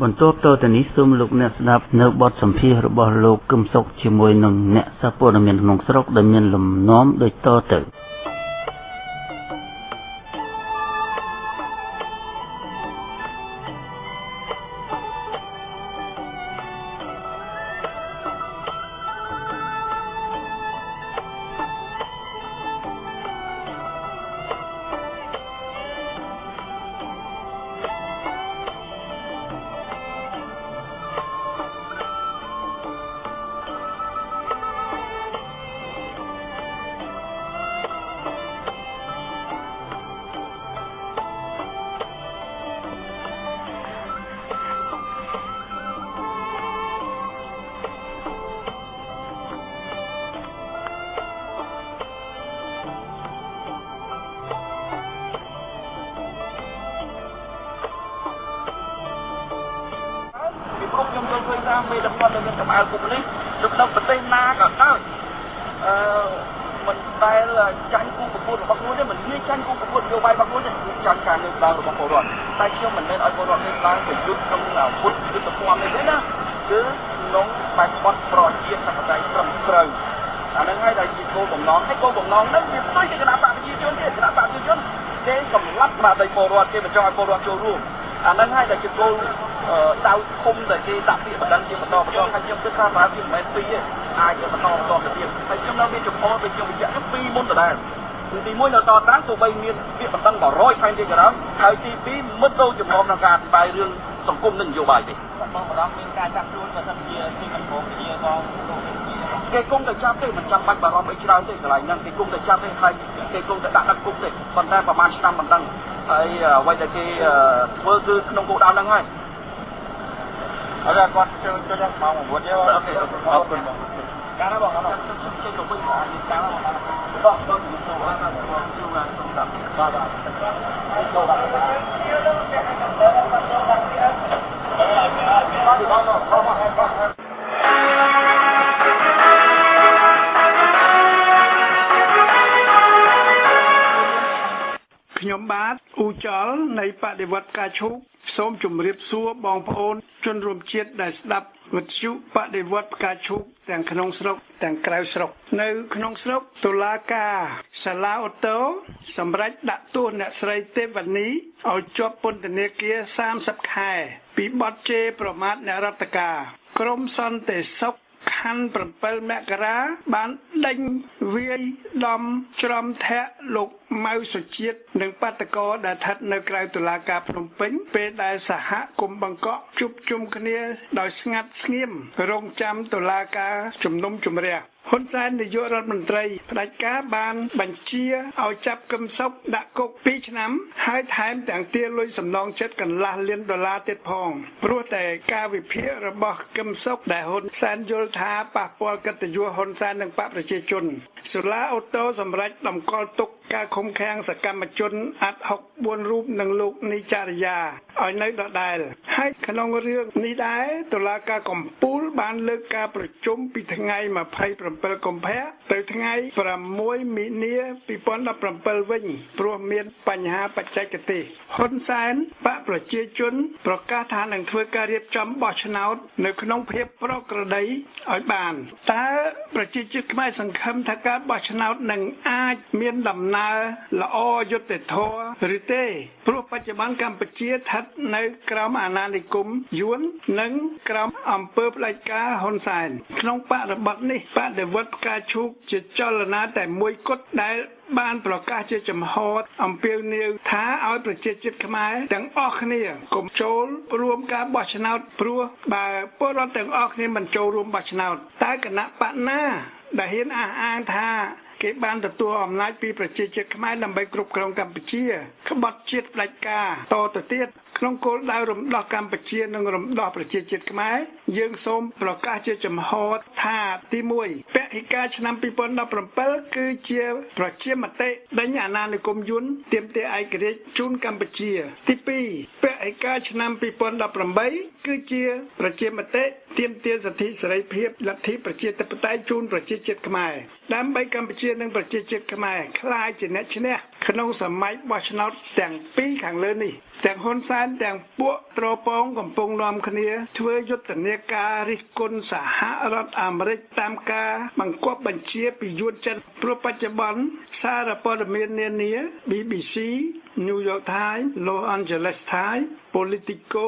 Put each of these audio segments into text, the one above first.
បន្ទាប់តទៅនេះសូមលោកអ្នកស្ដាប់នៅបទសម្ភាសន៍របស់លោកកឹមសុខជាមួយនឹងអ្នកសារព័ត៌មានក្នុងស្រុកដែលមានលំនាំដូចតទៅខ្ញុំចូលឃើញថាមេដឹកនាំដែលមានកម្អៅគុកនេះដឹកនាំប្រទេសណាក៏ដោយមិនដែលចាញ់គូប្រកួតរបស់ខ្លួនទេមិនងាយចាញ់គូប្រកួតនយោបាយរបស់ខ្លួនទេចាញ់ការលើកឡើងរបស់ពលរដ្ឋតែខ្ញុំមិនមែនឲ្យពលរដ្ឋលើកឡើងទៅយុទ្ធក្នុងអាវុធយុទ្ធភ័ណ្ឌនេះទេណាគឺក្នុងបែបបទប្រជាធិបតេយ្យត្រឹមត្រូវអានឹងហើយដែលជាគោលបំណងហើយគោលបំណងនោះវាផ្ទុយទៅគណៈបកប្រជាជនទេគណៈបកប្រជាជនគេសម្លាប់បាក់ដីពលរដ្ឋគេបញ្ចុះឲ្យពលរដ្ឋចូលរួមអានឹងហើយដែលជាគោលដៅឃុំដែលគេដាក់ពាក្យបណ្ដឹងជាបន្តហើយខ្ញុំគិតថាប្រហែលជាមិនមែនពីទេអាចបន្តទៅទៀតហើយខ្ញុំនៅមានចំហដូចខ្ញុំបញ្ជាក់ទៅពីមុនដដែលទី1នៅតតាំងទោះបីមានពាក្យបណ្ដឹង100ខែទៀតក៏ដោយហើយទី2មិនចូលចំហក្នុងការអធិប្បាយរឿងសង្គមនិងនយោបាយទេបងម្ដងមានការចាប់ខ្លួនបើសិនជាទីមិនព្រមគ្នាផងគេគង់តែចាប់ទេមិនចាំបាច់បារម្ភអីច្រើនទេកន្លែងហ្នឹងគេគង់តែចាប់ទេហើយគេគង់តែដាក់គុកទេប៉ុន្តែប្រហែលឆ្នាំមិនដឹងហើយអ្វីដែលគេធ្វើគឺក្នុងគោលដៅហ្នឹងហើយអរគុណចូលមកមកមួយទៀតអូខេអរគុណបងការណាបងអរគុណចូលទៅវិញអានេះការណាបងបងចូលទៅចូលណាចូលណាសំដាប់បាទចូលបាទខ្ញុំបាទអ៊ូចលនៃបដិវត្តការឈូកសូមជម្រាបសួរបងប្អូនជនរួមជាតិដែលស្ដាប់វិទ្យុបដិវត្តការឈូកទាំងក្នុងស្រុកទាំងក្រៅស្រុកនៅក្នុងស្រុកតុលាការសាលាអូតូសម្រេចដាក់ទោសអ្នកស្រីទេវនីឲ្យជាប់ពន្ធនាគារ30ខែពីបទជេរប្រមាថអ្នករដ្ឋការក្រមសន្តិសុខខណ្ឌ7មករាបានដេញវាយដំច្រំធាក់លោកម៉ៅសុជាតិនិងបាតកោដែលស្ថិតនៅក្រៅតុលាការភ្នំពេញពេលដែលសហគមន៍បង្កក់ជួបជុំគ្នាដោយស្ងាត់ស្ងៀមរងចាំតុលាការជំនុំជម្រះហ៊ុនសែននាយករដ្ឋមន្ត្រីផ្ដាច់ការបានបញ្ជាឲ្យចាប់កឹមសុខដាក់គុក2ឆ្នាំហើយថែមទាំងទារលុយសំណងចិត្តកន្លះលានដុល្លារទៀតផងព្រោះតែការវិភាគរបស់កឹមសុខដែលហ៊ុនសែនយល់ថាប៉ះពាល់កិត្តិយសហ៊ុនសែននិងបកប្រជាជនសាលាអូតូសម្រាប់តម្កល់ទុកការឃុំឃាំងសកម្មជនអាត់ហុក4រូបនិងលោកនីចារ្យាឲ្យនៅដដែលហើយក្នុងរឿងនេះដែរតុលាការកំពូលបានលើកការប្រជុំពីថ្ងៃ27កុម្ភៈទៅថ្ងៃ6មីនា2017វិញព្រោះមានបញ្ហាបច្ចេកទេសហ៊ុនសែនបកប្រជាជនប្រកាសថានឹងធ្វើការរៀបចំបោះឆ្នោតនៅក្នុងភាពប្រក្រតីឲ្យបានតើប្រជាជាតិខ្មែរសង្ឃឹមថាការបោះឆ្នោតនឹងអាចមានដំណើរល្អយុត្តិធម៌ឬទេព្រោះបច្ចុប្បន្នកម្ពុជាស្ថិតនៅក្រោមអាណានិគមយួននិងក្រោមអំពើផ្ដាច់ការហ៊ុនសែនក្នុងបរិបទនេះបដិវត្តការឈូកជាចលនាតែមួយគត់ដែលបានប្រកាសជាចំហអំពាវនាវថាឲ្យប្រជាជាតិខ្មែរទាំងអស់គ្នាកុំចូលរួមការបោះឆ្នោតព្រោះបើពលរដ្ឋទាំងអស់គ្នាមិនចូលរួមបោះឆ្នោតតើគណៈបកណាដែលហ៊ានអះអាងថាគេបានទទួលអំណាចពីប្រជាជាតិខ្មែរដើម្បីគ្រប់គ្រងកម្ពុជាក្បត់ជាតិផ្ដាច់ការតទៅទៀតក្នុងគោលដៅរំដោះកម្ពុជានិងរំដោះប្រជាជាតិខ្មែរយើងសូមប្រកាសជាចំហថាទី1ពហិការឆ្នាំ2017គឺជាប្រជាមតិដេញអាណានិគមយួនទាមទារឯករាជ្យជូនកម្ពុជាទី2ពហិការឆ្នាំ2018គឺជាប្រជាមតិទាមទារសិទ្ធិសេរីភាពលទ្ធិប្រជាធិបតេយ្យជូនប្រជាជាតិខ្មែរដើម្បីកម្ពុជា ជានិងប្រជាជាតិខ្មែរខ្លាយជាអ្នកឈ្នះក្នុងសម័យបោះឆ្នោតទាំងពីរខាងលើនេះទាំងហ៊ុនសែនទាំងពួកត្រពងកំពុងនាំគ្នាធ្វើយុទ្ធនាការរិះគន់សហរដ្ឋអាមេរិកតាមការបង្គាប់បញ្ជាពីយួនចិនព្រោះបច្ចុប្បន្នសារព័ត៌មាននានា BBC New York Times Los Angeles Times Politico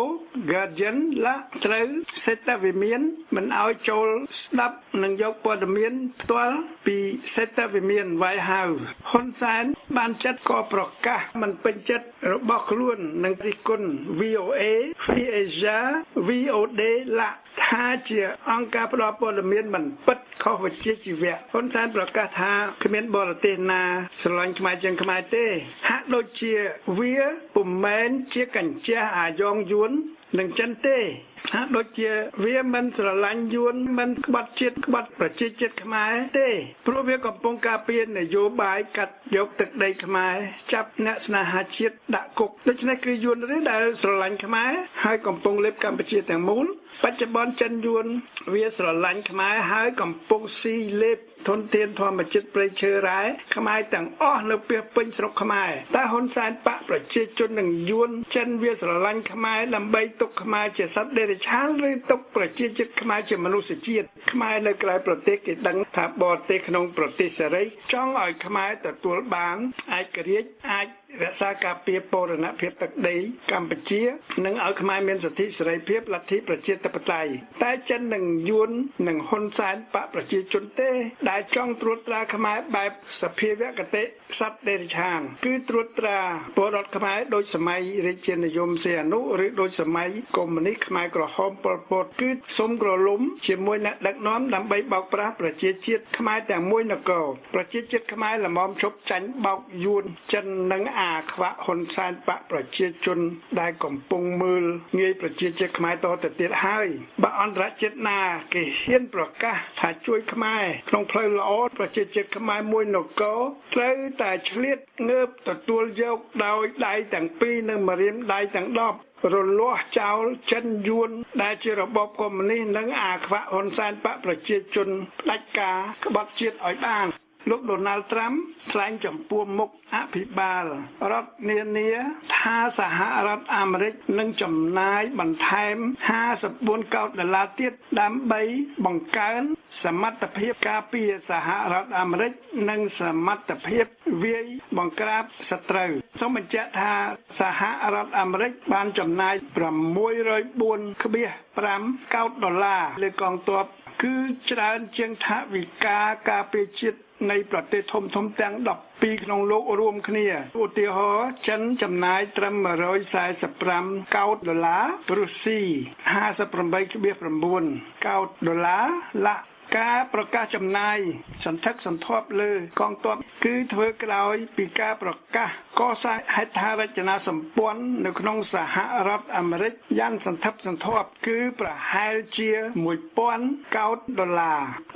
Guardian ឡាត្រូវសេតវិមានមិនឲ្យចូលស្ដាប់និងយកព័ត៌មានផ្ទាល់ពីសេតវិមាន White House ហ៊ុនសែនបានចាត់ក៏ប្រកាសមិនពេញចិត្តរបស់ខ្លួននឹងរិះគន់ VOA Free Asia VOD ឡាថាជាអង្គការផ្តល់ព័ត៌មានមិនពិតខុសវិជ្ជាជីវៈហ៊ុនសែនប្រកាសថាគ្មានបរទេសណាស្រឡាញ់ខ្មែរជាងខ្មែរទេហាក់ដូចជាវាពុំមែនជាកញ្ចះអាយ៉ងយួននឹងចិនទេហាក់ដូចជាវាមិនស្រឡាញ់យួនមិនក្បត់ជាតិក្បត់ប្រជាជាតិខ្មែរទេព្រោះវាកំពុងការពារនយោបាយកាត់យកទឹកដីខ្មែរចាប់អ្នកស្នេហាជាតិដាក់គុកដូច្នេះគឺយួនទេដែលស្រឡាញ់ខ្មែរហើយកំពុងលេបកម្ពុជាទាំងមូលបច្ចុប្បន្នចិនយួនវាស្រឡាញ់ខ្មែរហើយកំពុងស៊ីលេបធនធានធម្មជាតិព្រៃឈើរ៉ែខ្មែរទាំងអស់នៅពាសពេញស្រុកខ្មែរតែហ៊ុនសែនបកប្រជាជននឹងយួនចិនវាស្រឡាញ់ខ្មែរដើម្បីទុកខ្មែរជាសត្វដេរឆានឬទុកប្រជាជាតិខ្មែរជាមនុស្សជាតិខ្មែរនៅក្រៅប្រទេសគេដឹងថាបរទេសក្នុងប្រទេសសេរីចង់ឲ្យខ្មែរទទួលបានឯករាជ្យអាចរក្សាការពារបូរណភាពទឹកដីកម្ពុជានិងឲ្យខ្មែរមានសិទ្ធិសេរីភាពលទ្ធិប្រជាធិបតេយ្យតែចិននឹងយួននឹងហ៊ុនសែនបកប្រជាជនទេដែលចង់ត្រួតត្រាខ្មែរបែបសភាវគតិសត្វដេរឆានគឺត្រួតត្រាពលរដ្ឋខ្មែរដូចសម័យរាជានិយមសីហនុឬដូចសម័យកុម្មុយនីសខ្មែរក្រហមប៉ុលពតគឺសុំក្រលុំជាមួយអ្នកដឹកនាំដើម្បីបោកប្រាស់ប្រជាជាតិខ្មែរទាំងមួយនគរប្រជាជាតិខ្មែរល្មមឈប់ចាញ់បោកយួនចិននិងអាខ្វាក់ហ៊ុនសែនបកប្រជាជនដែលកំពុងមើលងាយប្រជាជាតិខ្មែរតទៅទៀតហើយបើអន្តរជាតិណាគេហ៊ានប្រកាសថាជួយខ្មែរក្នុងផ្លូវល្អប្រជាជាតិខ្មែរមួយនគរត្រូវតែឆ្លៀតងើបទទួលយកដោយដៃទាំងពីរនិងម្រាមដៃទាំង10រលាស់ចោលចិនយួនដែលជារបបកុម្មុយនីសនិងអាខ្វាក់ហ៊ុនសែនបកប្រជាជនផ្ដាច់ការក្បត់ជាតិឲ្យបានលោក Donald Trump ថ្លែងចំពោះមុខអភិបាលរដ្ឋនានាថាសហរដ្ឋអាមេរិកនឹងចំណាយបន្ថែម$54 កោដទៀតដើម្បីបង្កើនសមត្ថភាពការពារសហរដ្ឋអាមេរិកនិងសមត្ថភាពវាយបង្ក្រាបសត្រូវសូមបញ្ជាក់ថាសហរដ្ឋអាមេរិកបានចំណាយ$604.5 កោដលើកងទ័ពគឺច្រើនជាងថវិកាការពារជាតិនៃប្រទេសធំៗទាំង12ក្នុងលោករួមគ្នាឧទាហរណ៍ចិនចំណាយត្រឹម$145 កោដរុស្ស៊ី$58.9 កោដឡាក់ការប្រកាសចំណាយសន្ធឹកសន្ធាប់លើកងទ័ពគឺធ្វើក្រោយពីការប្រកាសកសាងហេដ្ឋារចនាសម្ព័ន្ធនៅក្នុងសហរដ្ឋអាមេរិកយ៉ាងសន្ធឹកសន្ធាប់គឺប្រហែលជា$1000 កោដ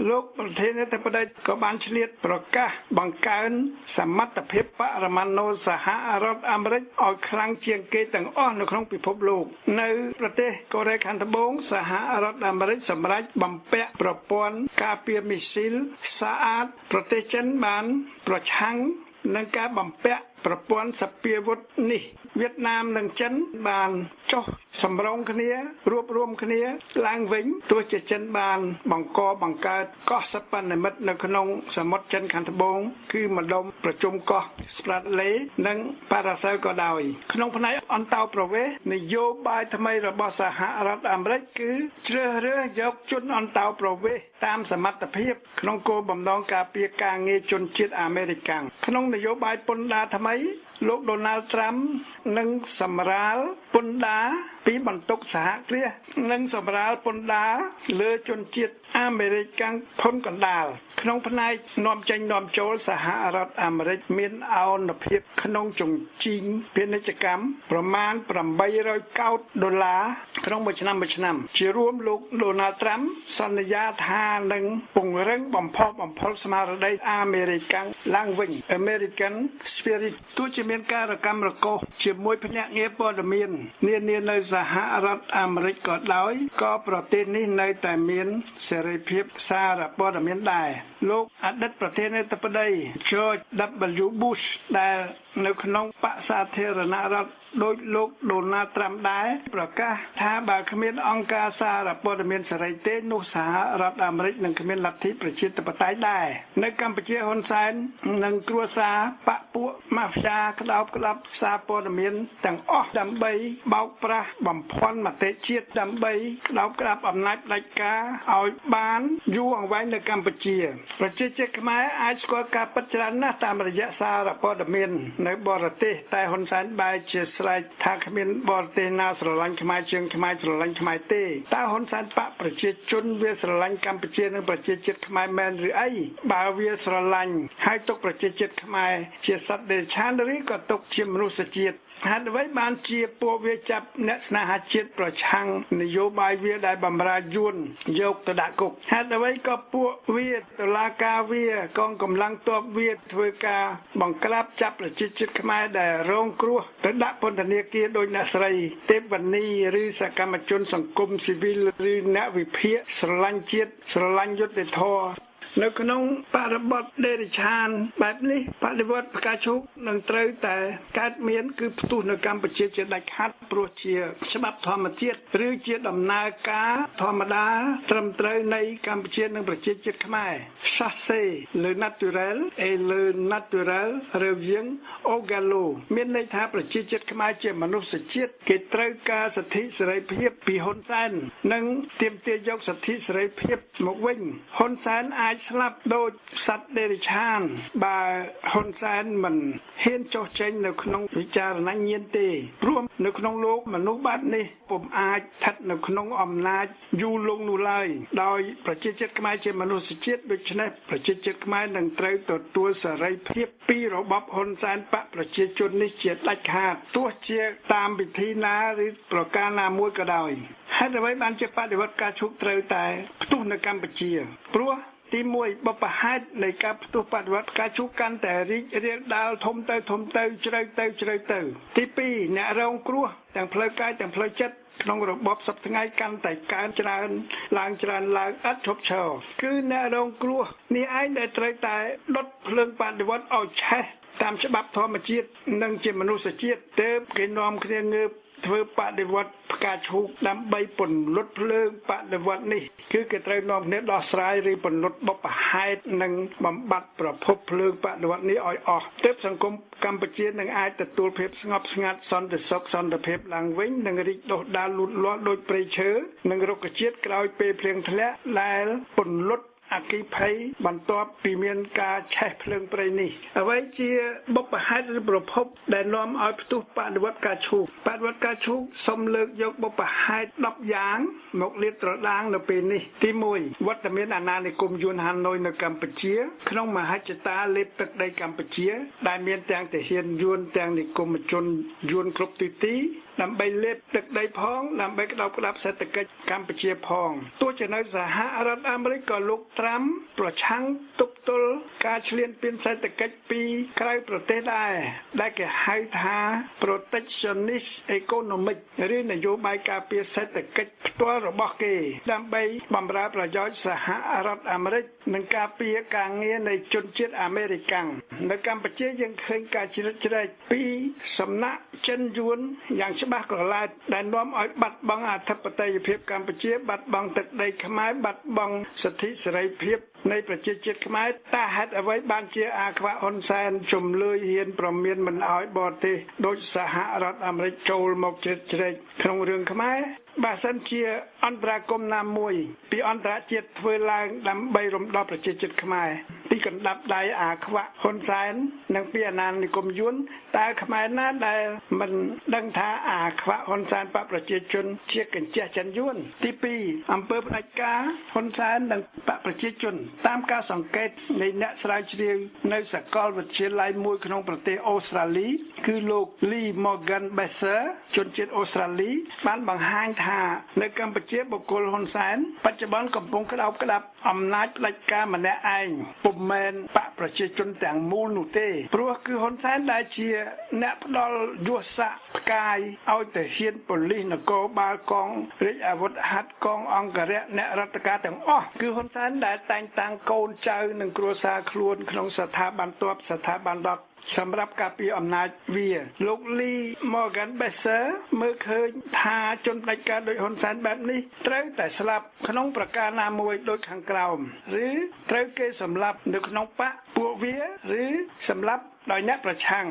លោកប្រធានាធិបតីក៏បានឆ្លៀតប្រកាសបង្កើនសមត្ថភាពបរមាណុសហរដ្ឋអាមេរិកឲ្យខ្លាំងជាងគេទាំងអស់នៅក្នុងពិភពលោកនៅប្រទេសកូរ៉េខាងត្បូងសហរដ្ឋអាមេរិកសម្រេចបំពាក់ប្រព័ន្ធការពារមីស៊ីលសាអាតប្រទេសចិនបានប្រឆាំងនឹងការបំពាក់ប្រព័ន្ធសពាវុធនេះវៀតណាមនិងចិនបានចុះសម្រុងគ្នារួបរวมគ្នាឡើងវិញទោះជាចិនបានបង្កើតកោះសព្វនិមិត្តនៅក្នុងសមុទ្រចិនខាងត្បូងគឺម្ដុំប្រជុំកោះ Spratly និង Paracel ក៏ដោយក្នុងផ្នែកអន្តោប្រវេសន៍នយោបាយថ្មីរបស់សហរដ្ឋអាមេរិកគឺជ្រើសរើសយកជនអន្តោប្រវេសន៍តាមសមត្ថភាពក្នុងគោលបំណងការពារការងារជនជាតិអាមេរិកក្នុងនយោបាយពន្ធដារថ្មីលោក Donald Trump នឹងសម្រាលពន្ធដារពីបន្ទុកសហគ្រាសនិងសម្រាលពន្ធដារលើជនជាតិអាមេរិកធនកណ្ដាលក្នុងផ្នែកនាំចេញនាំចូលសហរដ្ឋអាមេរិកមានអនុភាពក្នុងជញ្ជីងពាណិជ្ជកម្មប្រមាណ$800 កោដក្នុងមួយឆ្នាំជារួមលោក Donald Trump សន្យាថានឹងពង្រឹងបំផុសស្មារតីអាមេរិកឡើងវិញ American Spirit ទោះជាមានការរកម្មរកូសជាមួយភ្នាក់ងារព័ត៌មាននានានៅសហរដ្ឋអាមេរិកក៏ដោយក៏ប្រទេសនេះនៅតែមានសេរីភាពសារព័ត៌មានដែរ លោកអតីតប្រធានាធិបតី George W Bush ដែលនៅក្នុងបកសាធារណរដ្ឋដោយលោក Donald Trump ដែរប្រកាសថាបើគ្មានអង្គការសារព័ត៌មានសេរីទេនោះសហរដ្ឋអាមេរិកនឹងគ្មានលទ្ធិប្រជាធិបតេយ្យដែរនៅកម្ពុជាហ៊ុនសែននិងគ្រួសារបកពួកម៉ាហ្វយ៉ាក្តោបក្តាប់សារព័ត៌មានទាំងអស់ដើម្បីបោកប្រាស់បំភាន់មតិជាតិដើម្បីក្តោបក្តាប់អំណាចផ្ដាច់ការឲ្យបានយូរអង្វែងនៅកម្ពុជាប្រជាជាតិខ្មែរអាចស្គាល់ការពិតច្រើនណាស់តាមរយៈសារព័ត៌មាននៅបរទេសតែហ៊ុនសែនបែរជាស្រែកថាគ្មានបរទេសណាស្រឡាញ់ខ្មែរជាងខ្មែរស្រឡាញ់ខ្មែរទេតើហ៊ុនសែនបកប្រជាជនវាស្រឡាញ់កម្ពុជានិងប្រជាជាតិខ្មែរមែនឬអីបើវាស្រឡាញ់ហើយទុកប្រជាជាតិខ្មែរជាសត្វដេរឆានឬក៏ទុកជាមនុស្សជាតិហេតុអ្វីបានជាពួកវាចាប់អ្នកស្នេហាជាតិប្រឆាំងនយោបាយវាដែលបំរើយួនយកទៅដាក់គុកហេតុអ្វីក៏ពួកវាតុលាការវាកងកម្លាំងទ័ពវាធ្វើការបង្ក្រាបចាប់ប្រជាជាតិខ្មែរដែលរងគ្រោះទៅដាក់ពន្ធនាគារដោយអ្នកស្រីទេពវណ្ណីឬសកម្មជនសង្គមស៊ីវិលឬអ្នកវិភាគស្រឡាញ់ជាតិស្រឡាញ់យុត្តិធម៌នៅក្នុងបរិបទដេរឆានបែបនេះបដិវត្តផ្កាឈូកនឹងត្រូវតែកើតមានគឺផ្ទុះនៅកម្ពុជាជាដាច់ខាត់ព្រោះជាច្បាប់ធម្មជាតិឬជាដំណើរការធម្មតាត្រឹមត្រូវនៃកម្ពុជានិងប្រជាជាតិខ្មែរ Chassé le naturel et le naturel revient au galop មានន័យថាប្រជាជាតិខ្មែរជាមនុស្សជាតិគេត្រូវការសិទ្ធិសេរីភាពពីហ៊ុនសែននិងទាមទារយកសិទ្ធិសេរីភាពមកវិញហ៊ុនសែនអាចស្លាប់ដូចសត្វដេរឆានបើហ៊ុនសែនមិនហ៊ានចុះចេញនៅក្នុងវិចារណញ្ញាណទេព្រោះនៅក្នុងលោកមនុស្សបាត់នេះពុំអាចស្ថិតនៅក្នុងអំណាចយូរលង់នោះឡើយដោយប្រជាជាតិខ្មែរជាមនុស្សជាតិដូច្នេះប្រជាជាតិខ្មែរនឹងត្រូវទទួលសេរីភាពពីរបបហ៊ុនសែនបកប្រជាជននេះជាដាច់ខាតទោះជាតាមវិធីណាឬប្រការណាមួយក៏ដោយហេតុអ្វីបានជាបដិវត្តការឈូកត្រូវតែផ្ទុះនៅកម្ពុជាព្រោះទី1បបហេតុនៃការផ្ទុះបដិវត្តការជូកកាន់តែរីករាលដាលធំទៅជ្រៅទៅទី2អ្នករងគ្រោះទាំងផ្លូវកាយទាំងផ្លូវចិត្តក្នុងរបបសប្តាហ៍ថ្ងៃកាន់តែកើនច្រើនឡើងឥតឈប់ឈរគឺអ្នករងគ្រោះនេះឯងដែលត្រូវតែដុតភ្លើងបដិវត្តឲ្យឆេះតាមច្បាប់ធម្មជាតិនិងជាមនុស្សជាតិទើបគេនាំគ្នាងើបធ្វើបដិវត្តផ្កាឈូកដើម្បីពន្លត់ភ្លើងបដិវត្តនេះគឺគេត្រូវនាំគ្នាដោះស្រាយឬពន្លត់បបហេតុនិងបំបត្តិប្រភពភ្លើងបដិវត្តនេះឲ្យអស់ទើបសង្គមកម្ពុជានឹងអាចទទួលភាពស្ងប់ស្ងាត់សន្តិសុខសន្តិភាពឡើងវិញនិងរីកដុះដាលលូតលាស់ដោយព្រៃឈើនិងរុក្ខជាតិក្រោយពេលភ្លៀងធ្លាក់ដែលពន្លត់អគិភ័យបន្ទាប់ពីមានការឆេះភ្លើងព្រៃនេះអ្វីជាបុព្វហេតុឬប្រភពដែលនាំឲ្យផ្ទុះបដិវត្តការឈូកបដិវត្តការឈូកសូមលើកយកបុព្វហេតុ10យ៉ាងមកលាតត្រដាងនៅពេលនេះទី1វត្តមានអាណានិគមយួនហាណូយនៅកម្ពុជាក្នុងមហិច្ឆតាលេបទឹកដីកម្ពុជាដែលមានទាំងទាហានយួនទាំងនិគមជនយួនគ្រប់ទិសទីដើម្បីលេបទឹកដីផងដើម្បីក្តោបក្តាប់សេដ្ឋកិច្ចកម្ពុជាផងទោះជានៅសហរដ្ឋអាមេរិកក៏លោកត្រាំប្រឆាំងទប់ទល់ការឈ្លានពានសេដ្ឋកិច្ចពីក្រៅប្រទេសដែរដែលគេហៅថា protectionist economic ឬនយោបាយការពារសេដ្ឋកិច្ចផ្ទាល់របស់គេដើម្បីបម្រើប្រយោជន៍សហរដ្ឋអាមេរិកនិងការពារការងារនៃជនជាតិអាមេរិកាំងនៅកម្ពុជាយើងឃើញការជ្រៀតជ្រែកពីសំណាក់ចិនយួនយ៉ាងច្បាស់ក្រឡែតដែលនាំឲ្យបាត់បង់អធិបតេយ្យភាពកម្ពុជាបាត់បង់ទឹកដីខ្មែរបាត់បង់សិទ្ធិសេរីភាពនៃប្រជាជាតិខ្មែរតើហេតុអ្វីបានជាអាខ្វាក់ហ៊ុនសែនជំលឺហ៊ានប្រមានមិនឲ្យបរទេសដោយសហរដ្ឋអាមេរិកចូលមកជ្រៀតជ្រែកក្នុងរឿងខ្មែរបើសិនជាអន្តរាគមន៍ណាមួយពីអន្តរជាតិធ្វើឡើងដើម្បីរំដោះប្រជាជាតិខ្មែរពីកណ្ដាប់ដៃអាខ្វាក់ហ៊ុនសែននិងពីអាណានិគមយួនតើខ្មែរណាដែលមិនដឹងថាអាខ្វាក់ហ៊ុនសែនបកប្រជាជនជាកញ្ចក់ចិនយួនទី2អំពើផ្ដាច់ការហ៊ុនសែននិងបកប្រជាជនតាមការសង្កេតនៃអ្នកស្រាវជ្រាវនៅសាកលវិទ្យាល័យមួយក្នុងប្រទេសអូស្ត្រាលីគឺលោក Lee Morgan Besser ជនជាតិអូស្ត្រាលីបានបង្ហាញថានៅកម្ពុជាបុគ្គលហ៊ុនសែនបច្ចុប្បន្នកំពុងក្តោបក្តាប់អំណាចផ្ដាច់ការម្នាក់ឯងពុំ មែនបកប្រជាជនទាំងមូលនោះទេព្រោះគឺហ៊ុនសែនដែលជាអ្នកផ្ដល់យុទ្ធសាស្ត្រផ្កាយឲ្យទៅហ៊ានប៉ូលីសនគរបាលកងរាជអាវុធហត្ថកងអង្គរៈអ្នករដ្ឋការទាំងអស់គឺហ៊ុនសែនដែលតែងតាំងកូនចៅនិងគ្រួសារខ្លួនក្នុងស្ថាប័នទ័ពស្ថាប័នរដ្ឋសម្រាប់ការពារអំណាចវាលោក Lee Morgan Besser មើលឃើញថាជនផ្ដាច់ការដោយហ៊ុនសែនបែបនេះត្រូវតែស្លាប់ក្នុងប្រការណាមួយដូចខាងក្រោមឬត្រូវគេសម្លាប់នៅក្នុងបកពួកវាឬសម្លាប់ដោយអ្នកប្រឆាំង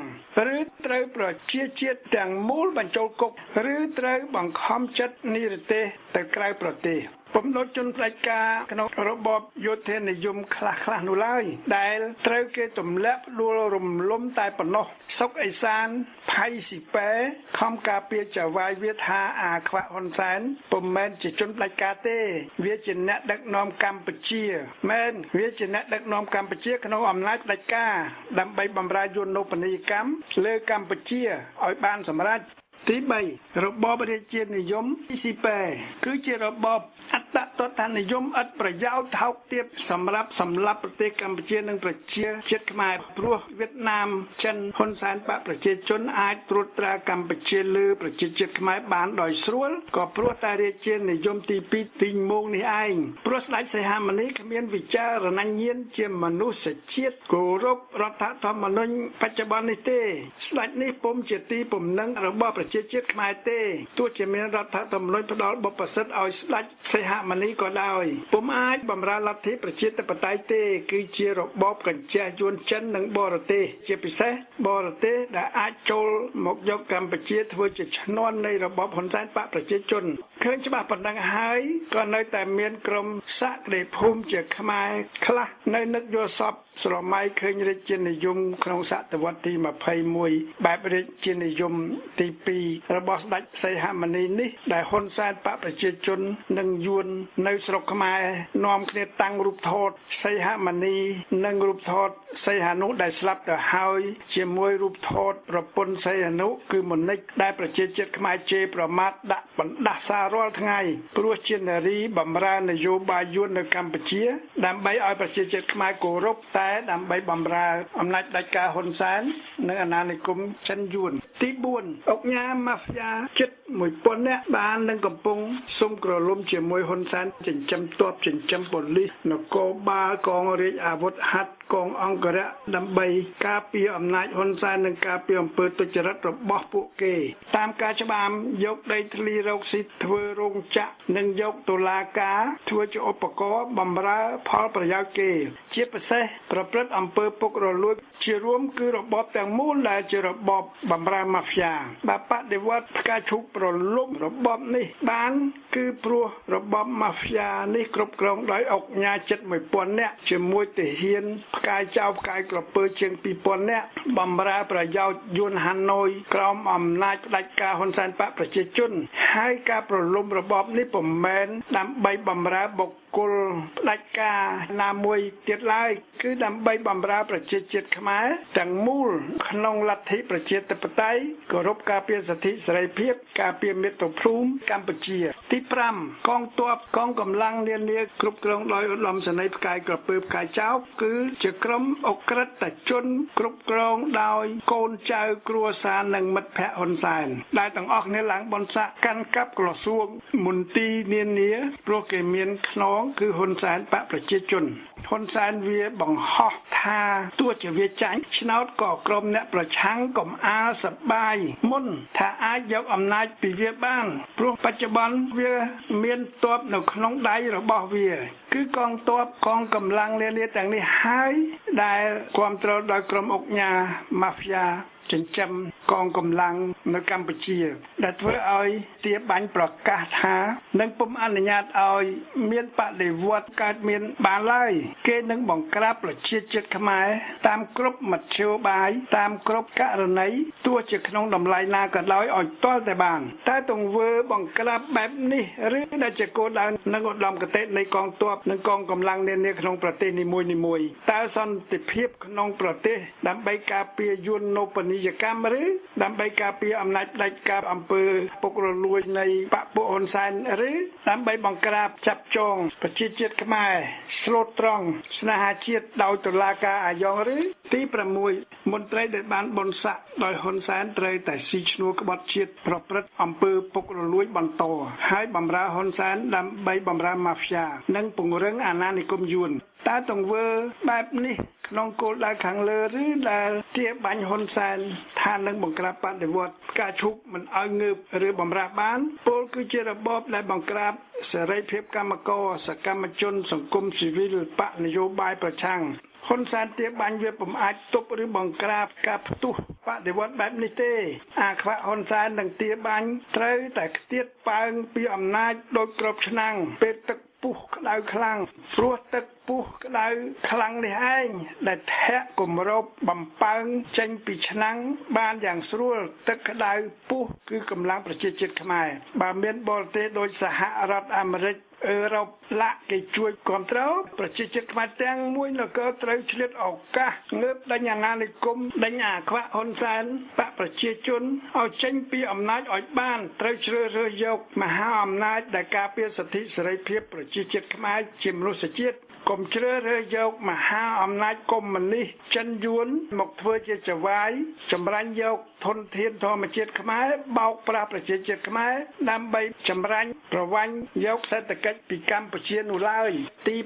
ឬត្រូវប្រជាជាតិទាំងមូលបញ្ចូលគុកឬត្រូវបង្ខំចិត្តនិរទេសទៅក្រៅប្រទេសពំនោះជនផ្ដាច់ការក្នុងរបបយោធានិយមខ្លះនោះឡើយដែលត្រូវគេទម្លាក់ដួលរំលំតែប៉ុណ្ណោះសុកអេសានផៃស៊ីប៉ែខំការពារចៅវាយវាថាអាខ្វាក់ហ៊ុនសែនពុំមែនជាជនផ្ដាច់ការទេវាជាអ្នកដឹកនាំកម្ពុជាមែនវាជាអ្នកដឹកនាំកម្ពុជាក្នុងអំណាចផ្ដាច់ការដើម្បីបម្រើយន្តននីយកម្មលើកម្ពុជាឲ្យបានសម្រេចទី3របបរាជានិយមស៊ីប៉ែគឺជារបបអត្តតថនិយមឥតប្រយោជន៍ថោកទាបសម្រាប់សម្លាប់ប្រទេសកម្ពុជានិងប្រជាជាតិខ្មែរព្រោះវៀតណាមចិនហ៊ុនសែនបកប្រជាជនអាចត្រួតត្រាកម្ពុជាលើប្រជាជាតិខ្មែរបានដោយស្រួលក៏ព្រោះតែរាជានិយមទី2ទីងងនេះឯងព្រោះស្ដេចសីហមុនីគ្មានវិចារណញ្ញាណជាមនុស្សជាតិគោរពរដ្ឋធម្មនុញ្ញបច្ចុប្បន្ននេះទេស្ដេចនេះពុំជាទីពំនឹងរបស់ប្រជាជាតិខ្មែរទេទោះជាមានរដ្ឋធម្មនុញ្ញផ្ដល់បុព្វសិទ្ធិឲ្យស្ដេចសីហមុនីក៏ដោយពុំអាចបម្រើលទ្ធិប្រជាធិបតេយ្យទេគឺជារបបកញ្ជះយួនចិននិងបរទេសជាពិសេសបរទេសដែលអាចចូលមកយកកម្ពុជាធ្វើជាឈ្នន់នៃរបបហ៊ុនសែនបកប្រជាជនឃើញច្បាស់ប៉ុណ្ណឹងហើយក៏នៅតែមានក្រុមសក្តិភូមិជាខ្មែរខ្លះនៅនឹកយល់សពស្រមៃឃើញរាជានិយមក្នុងសតវត្សទី21បែបរាជានិយមទី2របស់ស្ដេចសីហមុនីនេះដែលហ៊ុនសែនបកប្រជាជននិងយួននៅស្រុកខ្មែរនាំគ្នាតាំងរូបថតសីហមុនីនិងរូបថតសីហនុដែលស្លាប់ទៅហើយជាមួយរូបថតប្រពន្ធសីហនុគឺមុនិចដែលប្រជាជាតិខ្មែរជេរប្រមាថដាក់បណ្ដាសារាល់ថ្ងៃព្រោះជានារីបម្រើនយោបាយយួននៅកម្ពុជាដើម្បីឲ្យប្រជាជាតិខ្មែរគោរពតែដើម្បីបម្រើអំណាចផ្ដាច់ការហ៊ុនសែននិងអាណានិគមចិនយួនទី4អុកញ៉ាម៉ាហ្វីយ៉ាជិត 1000 នាក់បាននឹងកំពុងសុំក្រឡុំជាមួយហ៊ុនសែនចិញ្ចឹមទ័ពចិញ្ចឹមប៉ូលីសនគរបាលកងរាជអាវុធហត្ថកងអង្គរៈដើម្បីការពារអំណាចហ៊ុនសែននិងការពារអំពើទុច្ចរិតរបស់ពួកគេតាមការច្បាមយកដីធ្លីរកស៊ីធ្វើរោងចក្រនិងយកតុលាការធ្វើជាឧបករណ៍បម្រើផលប្រយោជន៍គេជាពិសេសប្រព្រឹត្តអំពើពុករលួយជារួមគឺរបបទាំងមូលដែលជារបបបម្រើម៉ាហ្វីយ៉ាបដិវត្តផ្កាឈូកប្រលំរបបនេះបានគឺព្រោះរបបម៉ាហ្វីយ៉ានេះគ្រប់គ្រងដោយអុកញ៉ាជិត 1000 នាក់ជាមួយទាហានផ្កាយចៅផ្កាយក្រពើជាង 2000 នាក់បម្រើប្រយោជន៍យួនហាណូយក្រោមអំណាចផ្ដាច់ការហ៊ុនសែនបកប្រជាជនហើយការប្រលំរបបនេះពុំមែនដើម្បីបម្រើបុគ្គលផ្ដាច់ការណាមួយទៀតឡើយគឺដើម្បីបម្រើប្រជាជាតិខ្មែរទាំងមូលក្នុងលទ្ធិប្រជាធិបតេយ្យគោរពការពារសិទ្ធិសេរីភាពការពារមាតុភូមិកម្ពុជាទី5កងទ័ពកងកម្លាំងនានាគ្រប់គ្រងដោយឧត្តមសេនីយ៍ផ្កាយក្រពើផ្កាយចៅគឺជាក្រុមអក្រិតជនគ្រប់គ្រងដោយកូនចៅគ្រួសារនិងមិត្តភ័ក្តិហ៊ុនសែនដែលទាំងអស់គ្នាឡើងបនស័កកាន់កាប់ក្រសួងមន្ទីរនានាព្រោះគេមានខ្នងគឺហ៊ុនសែនបកប្រជាជនហ៊ុនសែនវាបង្ហោះថាទោះជាវាចាញ់ឆ្នោតក៏ក្រុមអ្នកប្រឆាំងកំអាលសបាយមុនថាអាចយកអំណាចពីវាបានព្រោះបច្ចុប្បន្នវាមានទ័ពនៅក្នុងដៃរបស់វាគឺកងទ័ពកងកម្លាំងនានាទាំងនេះហើយដែលគ្រប់គ្រងដោយក្រុមអុកញ៉ាម៉ាហ្វីយ៉ាចិញ្ចឹមកងកម្លាំងនៅកម្ពុជាដែលធ្វើឲ្យទាបាញ់ប្រកាសថានឹងពុំអនុញ្ញាតឲ្យមានបដិវត្តកើតមានបានឡើយគេនឹងបង្ក្រាបប្រជាជាតិខ្មែរតាមគ្រប់មធ្យោបាយតាមគ្រប់ករណីទោះជាក្នុងតម្លៃណាក៏ដោយឲ្យទាល់តែបានតែទង្វើបង្ក្រាបបែបនេះឬដែលជាគោលដៅនិងឧត្តមគតិនៃកងទ័ពនិងកងកម្លាំងនានាក្នុងប្រទេសនីមួយៗតើសន្តិភាពក្នុងប្រទេសដើម្បីការពារយន្តននីយកម្មឬដើម្បីការពារអំណាចផ្ដាច់ការអំពើពុករលួយនៃបកពួកហ៊ុនសែនឬដើម្បីបង្ក្រាបចាប់ចងប្រជាជាតិខ្មែរ ស្លូតត្រង់ស្នេហាជាតិដោយតុលាការអាយ៉ងឬទី6មន្ត្រីដែលបានបនស័កដោយហ៊ុនសែនត្រូវតែស៊ីឈ្នួលក្បត់ជាតិប្រព្រឹត្តអំពើពុករលួយបន្តហើយបម្រើហ៊ុនសែនដើម្បីបម្រើម៉ាហ្វ្យានិងពង្រឹងអាណានិគមយួនតើទង្វើបែបនេះក្នុងគោលដៅខាងលើឬដែលជាបាញ់ហ៊ុនសែនថានឹងបង្ក្រាបបដិវត្តន៍ការឈប់មិនឲ្យងើបឬបំរាស់បានពលគឺជារបបដែលបង្ក្រាបសេរីភាពកម្មករសកម្មជនសង្គមស៊ីវិលបកនយោបាយប្រឆាំងហ៊ុនសែនទាបាញ់វាពុំអាចទប់ឬបង្ក្រាបការផ្ទុះបដិវត្តន៍បែបនេះទេអាខ្វាក់ហ៊ុនសែននឹងទាបាញ់ត្រូវតែខ្ទាតប៉ើងពីអំណាចដោយក្របឆ្នាំងពេលទឹកពុះក្តៅខ្លាំងព្រោះទឹកពុះក្តៅខ្លាំងនេះឯងដែលធាក់គម្របបំពើងចេញពីឆ្នាំងបានយ៉ាងស្រួលទឹកក្តៅពុះគឺកម្លាំងប្រជាជាតិខ្មែរបើមានបរទេសដោយសហរដ្ឋអាមេរិកអឺរ៉ុបឡាក់គេជួយគ្រប់គ្រងប្រជាជាតិខ្មែរទាំងមួយនគរត្រូវឆ្លៀតឱកាសងើបដេញអាណានិគមដេញអាខ្វាក់ហ៊ុនសែនបកប្រជាជនឲ្យចេញពីអំណាចឲ្យបានត្រូវជ្រើសរើសយកមហាអំណាចដែលការពារសិទ្ធិសេរីភាពប្រជាជាតិខ្មែរជាមនុស្សជាតិកុំជ្រើសរើសយកមហាអំណាចកុម្មុយនីសចិនយួនមកធ្វើជាចវាយចម្រាញ់យកធនធានធម្មជាតិខ្មែរបោកប្រាស់ប្រជាជាតិខ្មែរដើម្បីចម្រាញ់ប្រវាញ់យកសេដ្ឋកិច្ចពីកម្ពុជានោះឡើយទី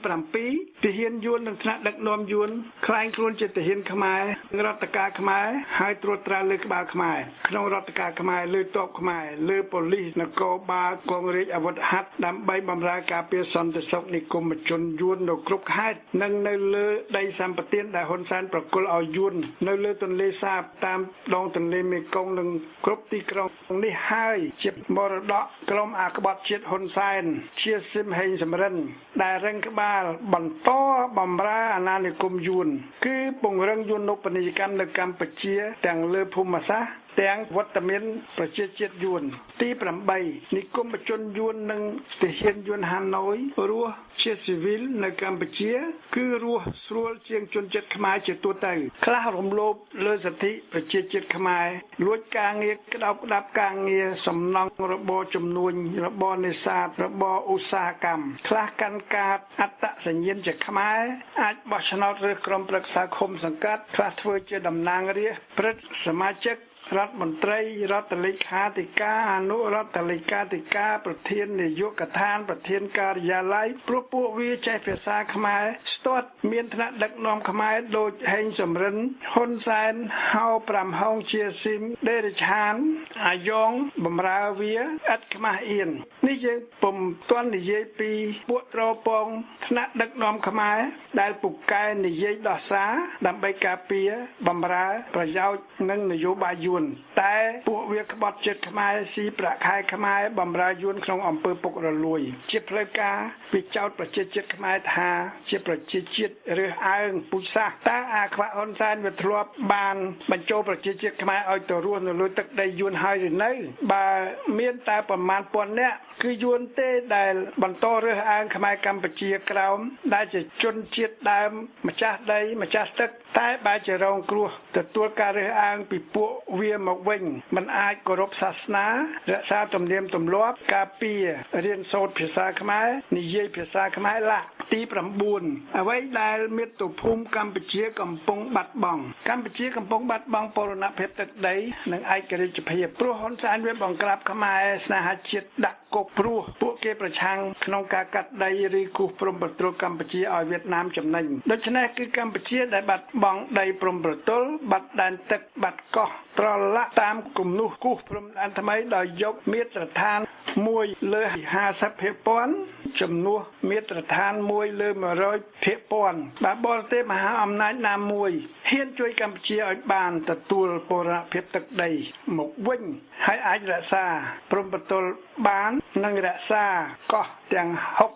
7ទាហានយួននិងថ្នាក់ដឹកនាំយួនខ្លែងខ្លួនជាទាហានខ្មែររដ្ឋការខ្មែរហើយត្រួតត្រាលើក្បាលខ្មែរក្នុងរដ្ឋការខ្មែរលើទ័ពខ្មែរលើប៉ូលីសនគរបាលកងរាជអាវុធហត្ថដើម្បីបម្រើការពារសន្តិសុខនិគមជនយួននៅគ្រប់ខេត្តនិងនៅលើដីសម្បត្តិដែលហ៊ុនសែនប្រគល់ឲ្យយួននៅលើទន្លេសាបតាមដងទន្លេមេគង្គនិងគ្រប់ទីក្រុងនេះហើយជាមរតកក្រុមអាក្បត់ជាតិហ៊ុនសែនជាស៊ីមហេងសំរិនដែលរឹងក្បាលបន្តបម្រើអាណានិគមយួនគឺពង្រឹងយួននុបនីយកម្មនៅកម្ពុជាទាំងលើភូមិសាស្ត្រទាំងវត្តមានប្រជាជាតិយួនទី8និគមជនយួននិងទាហានយួនហាណូយរស់ជាស៊ីវិលនៅកម្ពុជាគឺរស់ស្រួលជាងជនជាតិខ្មែរជាទូទៅខ្លះរំលោភលើសិទ្ធិប្រជាជាតិខ្មែរលួចការងារក្តោបក្តាប់ការងារសំណង់របរជំនួញរបរនេសាទរបរឧស្សាហកម្មខ្លះកាន់កាតអត្តសញ្ញាណជាខ្មែរអាចបោះឆ្នោតឬក្រុមប្រឹក្សាឃុំសង្កាត់ខ្លះធ្វើជាតំណាងរាស្ត្រព្រឹទ្ធសមាជិករដ្ឋមន្ត្រីរដ្ឋលេខាធិការអនុរដ្ឋលេខាធិការប្រធាននាយកដ្ឋានប្រធានការិយាល័យព្រោះពួកវាចេះភាសាខ្មែរស្ទាត់មានថ្នាក់ដឹកនាំខ្មែរដូចហេងសំរិនហ៊ុនសែនហៅ5ហោងជាស៊ីមដេរិឆានអាយ៉ងបំរើវាឥតខ្មាស់អៀននេះយើងពុំទាន់និយាយពីពួកត្រពងថ្នាក់ដឹកនាំខ្មែរដែលពូកែនិយាយដោះសារដើម្បីការពារបម្រើប្រយោជន៍និងនយោបាយយួនតែពួកវាក្បត់ចិត្តខ្មែរស៊ីប្រាក់ខែខ្មែរបម្រើយួនក្នុងអំពើពុករលួយជាផ្លូវការពីចោតប្រជាជាតិខ្មែរថាជាប្រជាជាតិរើសអើងពូជសាសន៍តើអាខ្វាក់ហ៊ុនសែនវាធ្លាប់បានបញ្ចូលប្រជាជាតិខ្មែរឲ្យទៅរស់នៅលើទឹកដីយួនហើយឬនៅបើមានតែប្រមាណពាន់នាក់គឺយួនទេដែលបន្តរើសអើងខ្មែរកម្ពុជាក្រោមដែលជាជនជាតិដើមម្ចាស់ដីម្ចាស់ទឹកតែបែរជារងគ្រោះទទួលការរើសអើងពីពួកវាមកវិញមិនអាចគោរពសាសនារក្សាទំនៀមទម្លាប់ការពាររៀនសូត្រភាសាខ្មែរនិយាយភាសាខ្មែរឡាទី9អ្វីដែលមាតុភូមិកម្ពុជាកំពុងបាត់បង់កម្ពុជាកំពុងបាត់បង់បូរណភាពទឹកដីនិងឯករាជ្យភាពព្រោះហ៊ុនសែនវាបង្ក្រាបខ្មែរស្នេហាជាតិដាក់គុកព្រោះពួកគេប្រឆាំងក្នុងការកាត់ដីឬគូសព្រំប្រទល់កម្ពុជាឲ្យវៀតណាមចំណេញដូច្នេះគឺកម្ពុជាដែលបាត់បង់ដីព្រំប្រទល់បាត់ដែនទឹកបាត់កោះត្រឡក់តាមគំនូសគូសព្រំដែនថ្មីដោយយកមាត្រដ្ឋាន1លើ50ភាគពាន់ចំនួនមាត្រដ្ឋាន1លើ100ភាគពាន់បើបរទេសមហាអំណាចណាមួយហ៊ានជួយកម្ពុជាឲ្យបានទទួលបូរណភាពទឹកដីមកវិញហើយអាចរក្សាព្រំប្រទល់បាននិងរក្សាកោះទាំង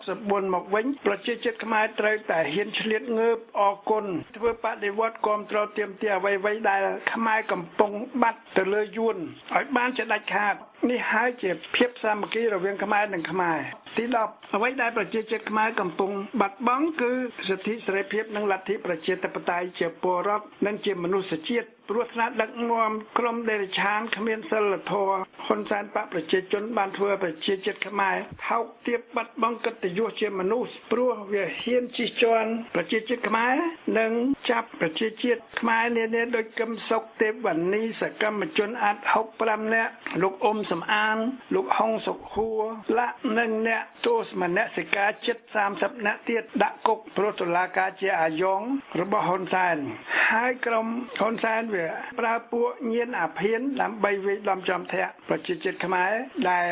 64មកវិញប្រជាជាតិខ្មែរត្រូវតែហ៊ានឆ្លៀតងើបអរគុណធ្វើបដិវត្តគ្រប់គ្រងទាមទារអ្វីៗដែលខ្មែរកំពុងបាត់ទៅលើយួនឲ្យបានជាដាច់ខាតនេះហើយជាភាពសាមគ្គីរវាងខ្មែរនិងខ្មែរទី10អ្វីដែលប្រជាជាតិខ្មែរកំពុងបាត់បង់គឺសិទ្ធិសេរីភាពនិងលទ្ធិប្រជាធិបតេយ្យជាពលរដ្ឋនិងជាមនុស្សជាតិ ព្រោះថ្នាក់ដឹកនាំក្រុមដេរឆានគ្មានសិលធម៌ហ៊ុនសែនបកប្រជាជនបានធ្វើប្រជាជាតិខ្មែរថោកទាបបាត់បង់កិត្តិយសជាមនុស្សព្រោះវាហ៊ានជិះជាន់ប្រជាជាតិខ្មែរនិងចាប់ប្រជាជាតិខ្មែរនានាដោយកឹមសុខទេពវណ្ណីសកម្មជនអាត់65នាក់លោកអ៊ុំសំអានលោកហុងសុខួរលាក់និងអ្នកទស្សមនសិកាជិត30នាក់ទៀតដាក់គុកព្រោះតុលាការជាអាយ៉ងរបស់ហ៊ុនសែនហើយក្រុមហ៊ុនសែនវាប្រើពួកញៀនអាភៀនដើម្បីវាយដំចំធាក់ប្រជាជាតិខ្មែរដែល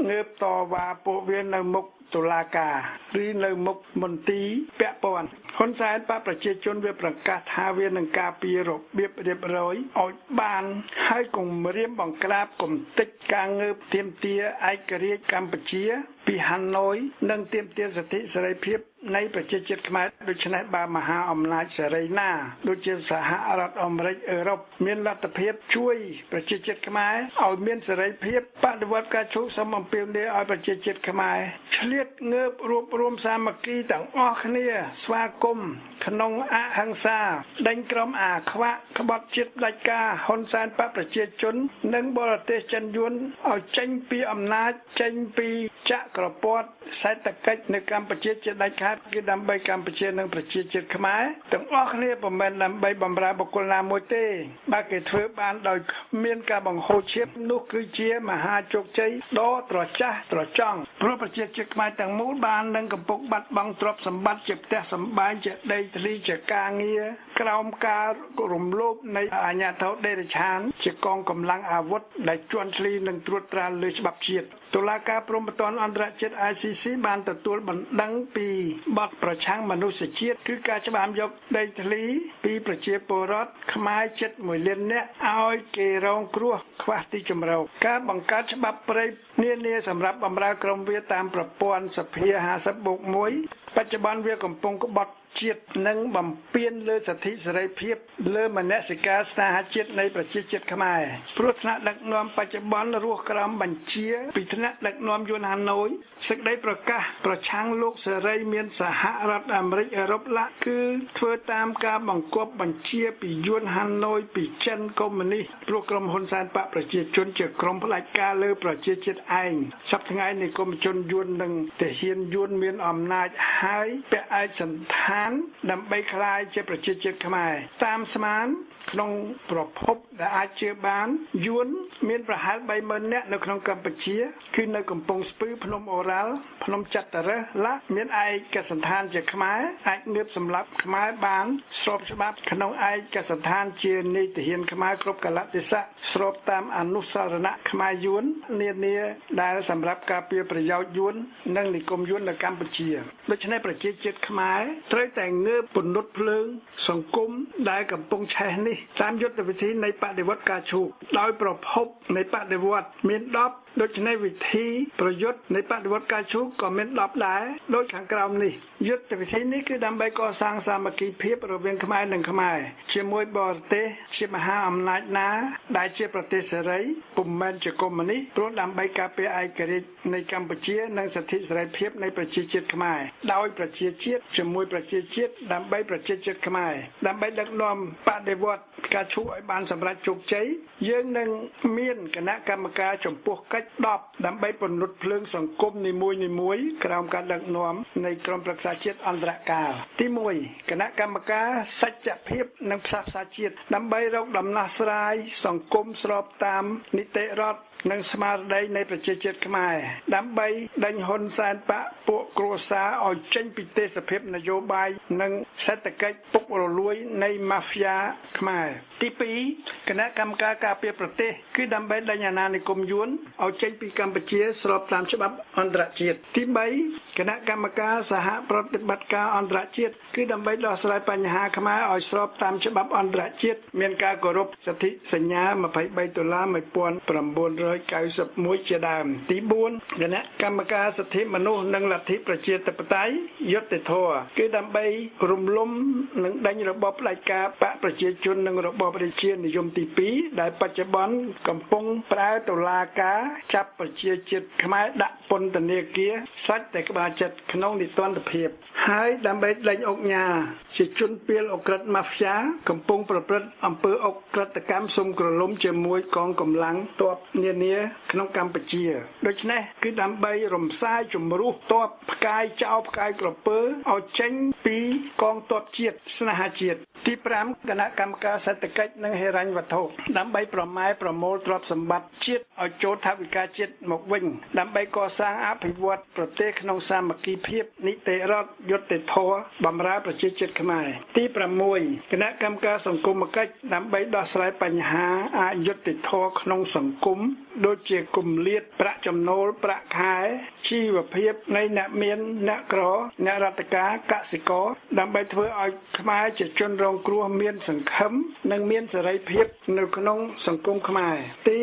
ងើបតវ៉ាពួកវានៅមុខតុលាការឬនៅមុខមន្ទីរពាក់ព័ន្ធហ៊ុនសែនបកប្រជាជនវាប្រកាសថាវានឹងការពាររបៀបរៀបរយឲ្យបានហើយគម្រាមបង្ក្រាបគំតិចការងើបទាមទារឯករាជ្យកម្ពុជាពីហាណូយនិងទាមទារសិទ្ធិសេរីភាពនៃប្រជាជាតិខ្មែរដូច្នេះបើមហាអំណាចសេរីណាដូចជាសហរដ្ឋអាមេរិកអឺរ៉ុបមានលទ្ធភាពជួយប្រជាជាតិខ្មែរឲ្យមានសេរីភាពបដិវត្តការជួបសំអំពាវនាវឲ្យប្រជាជាតិខ្មែរឆ្លៀតងើបរួបរวมសាមគ្គីទាំងអស់គ្នាស្វាគមន៍ក្នុងអហិង្សាដេញក្រុមអាខ្វាក់ក្បត់ជាតិផ្ដាច់ការហ៊ុនសែនបកប្រជាជននិងបរទេសចិនយួនឲ្យចេញពីអំណាចចេញពីចក្រពត្តិសេដ្ឋកិច្ចនៅកម្ពុជាជាដាច់ខាតគឺដើម្បីកម្ពុជានិងប្រជាជាតិខ្មែរទាំងអស់គ្នាមិនមែនដើម្បីបម្រើបុគ្គលណាមួយទេបើគេធ្វើបានដោយមានការបង្ហូរឈាមនោះគឺជាមហាជោគជ័យដ៏ត្រចះត្រចង់ព្រោះប្រជាជាតិខ្មែរទាំងមូលបាននឹងកំពុងបាត់បង់ទ្រព្យសម្បត្តិជាផ្ទះសម្បែងជាដីធ្លីជាការងារក្រោមការរំលោភនៃអាជ្ញាធរដេរឆានជាកងកម្លាំងអាវុធដែលជន់ឈ្លីនិងត្រួតត្រាលើច្បាប់ជាតិតុលាការព្រហ្មទណ្ឌអន្តរជាតិ ICC បានទទួលបណ្ដឹងពីបទប្រឆាំងមនុស្សជាតិគឺការច្បាមយកដីធ្លីពីប្រជាពលរដ្ឋខ្មែរជិត1លាននាក់ឲ្យគេរងគ្រោះខ្វះទីជម្រកការបង្កើតច្បាប់ព្រៃនានាសម្រាប់បម្រើក្រុមវាតាមប្រព័ន្ធសភា50+1បច្ចុប្បន្នវាកំពុងក្បត់ជាតិនិងបំពានលើសិទ្ធិសេរីភាពលើមនសិការស្នេហាជាតិនៃប្រជាជាតិខ្មែរព្រោះថ្នាក់ដឹកនាំបច្ចុប្បន្នរស់ក្រោមបញ្ជាពីថ្នាក់ដឹកនាំយួនហាណូយសេចក្តីប្រកាសប្រឆាំងលោកសេរីមានសហរដ្ឋអាមេរិកអឺរ៉ុបឡាក់គឺធ្វើតាមការបង្គាប់បញ្ជាពីយួនហាណូយពីចិនកុម្មុយនីសព្រោះក្រុមហ៊ុនសែនបកប្រជាជនជាក្រុមផ្ដាច់ការលើប្រជាជាតិឯងសប្តាហ៍ថ្ងៃនៃគុំជនយួននិងទាហានយួនមានអំណាចហើយពាក់ឯកសណ្ឋានដើម្បីក្លាយជាប្រជាជាតិខ្មែរតាមស្មានក្នុងប្រភពដែលអាចជឿបានយួនមានប្រហែល 30,000 នាក់នៅក្នុងកម្ពុជាគឺនៅកំពង់ស្ពឺភ្នំអូរ៉ាល់ភ្នំចតុរសឡាមានឯកសណ្ឋានជាខ្មែរអាចងើបសម្លាប់ខ្មែរបានស្របច្បាប់ក្នុងឯកសណ្ឋានជានាយទាហានខ្មែរគ្រប់កលៈទេសៈស្របតាមអនុស្សរណៈខ្មែរយួននានាដែលសម្រាប់ការពារប្រយោជន៍យួននិងនិគមយួននៅកម្ពុជាដូច្នេះប្រជាជាតិខ្មែរត្រូវតែងើបពន្លត់ភ្លើងសង្គមដែលកំពុងឆេះនេះតាមយុទ្ធវិធីនៃបដិវត្តការឈូកដោយប្រភពនៃបដិវត្តមាន10ដូច្នេះវិធីប្រយុទ្ធនៃបដិវត្តការឈូកក៏មាន10ដែរដូចខាងក្រោមនេះយុទ្ធវិធីនេះគឺដើម្បីកសាងសាមគ្គីភាពរវាងខ្មែរនិងខ្មែរជាមួយបរទេសជាមហាអំណាចណាដែលជាប្រទេសសេរីពុំមែនជាកុម្មុយនីសព្រោះដើម្បីការពារឯករាជ្យនៃកម្ពុជានិងសិទ្ធិសេរីភាពនៃប្រជាជាតិខ្មែរដោយប្រជាជាតិជាមួយប្រជាជាតិដើម្បីប្រជាជាតិខ្មែរដើម្បីដឹកនាំបដិវត្តការឈូកឲ្យបានសម្រេចជោគជ័យយើងនឹងមានគណៈកម្មការចំពោះកិច្ច10ដើម្បីពន្លត់ភ្លើងសង្គមនីមួយៗក្រោមការដឹកនាំនៃក្រុមប្រឹក្សាជាតិអន្តរកាលទី1គណៈកម្មការសច្ចភាពនិងផ្សះផ្សាជាតិដើម្បីរកដំណោះស្រាយសង្គមស្របតាមនីតិរដ្ឋនិងស្មារតីនៃប្រជាជាតិខ្មែរដើម្បីដេញហ៊ុនសែនបកពួកគ្រួសារឲ្យចេញពីទេសភាពនយោបាយនិងសេដ្ឋកិច្ចពុករលួយនៃម៉ាហ្វ្យាខ្មែរទី2គណៈកម្មការការពារប្រទេសគឺដើម្បីដេញអាណានិគមយួនឲ្យចេញពីកម្ពុជាស្របតាមច្បាប់អន្តរជាតិទី3គណៈកម្មការសហប្រតិបត្តិការអន្តរជាតិគឺដើម្បីដោះស្រាយបញ្ហាខ្មែរឲ្យស្របតាមច្បាប់អន្តរជាតិមានការគោរពសិទ្ធិសញ្ញា$23 1999 1991ជាដើមទី4គណៈកម្មការសិទ្ធិមនុស្សនិងលទ្ធិប្រជាធិបតេយ្យយុត្តិធម៌គឺដើម្បីរំលំនិងដេញរបបផ្ដាច់ការបកប្រជាជននិងរបបប្រជានិយមទី2ដែលបច្ចុប្បន្នកំពុងប្រើតុលាការចាប់ប្រជាជាតិខ្មែរដាក់ពន្ធនាគារសាច់តែក្បាលចិត្តក្នុងនីតិរដ្ឋភាពហើយដើម្បីដេញអុកញ៉ាជាជនពាលអក្រិតម៉ាហ្វ្យាកំពុងប្រព្រឹត្តអំពើអក្រិតកម្មសុំក្រឡុំជាមួយកងកម្លាំងទ័ពនានាក្នុងកម្ពុជាដូច្នេះគឺដើម្បីរំសាយជំរុះទ័ពផ្កាយចោលផ្កាយក្រពើឲ្យចេញពីកងទ័ពជាតិស្នេហាជាតិទី5គណៈកម្មការសេដ្ឋកិច្ចនិងហិរញ្ញវត្ថុដើម្បីប្រម៉ែប្រមូលទ្រព្យសម្បត្តិជាតិឲ្យចូលថវិកាជាតិមកវិញដើម្បីកសាងអភិវឌ្ឍប្រទេសក្នុងសាមគ្គីភាពនីតិរដ្ឋយុត្តិធម៌បម្រើប្រជាជាតិខ្មែរទី6គណៈកម្មការសង្គមកិច្ចដើម្បីដោះស្រាយបញ្ហាអយុត្តិធម៌ក្នុងសង្គមដូចជាគម្លាតប្រាក់ចំណូលប្រាក់ខែជីវភាពនៃអ្នកមានអ្នកក្រអ្នករដ្ឋការកសិករដើម្បីធ្វើឲ្យខ្មែរជាជនរងគ្រោះមានសង្ឃឹមនិងមានសេរីភាពនៅក្នុងសង្គមខ្មែរទី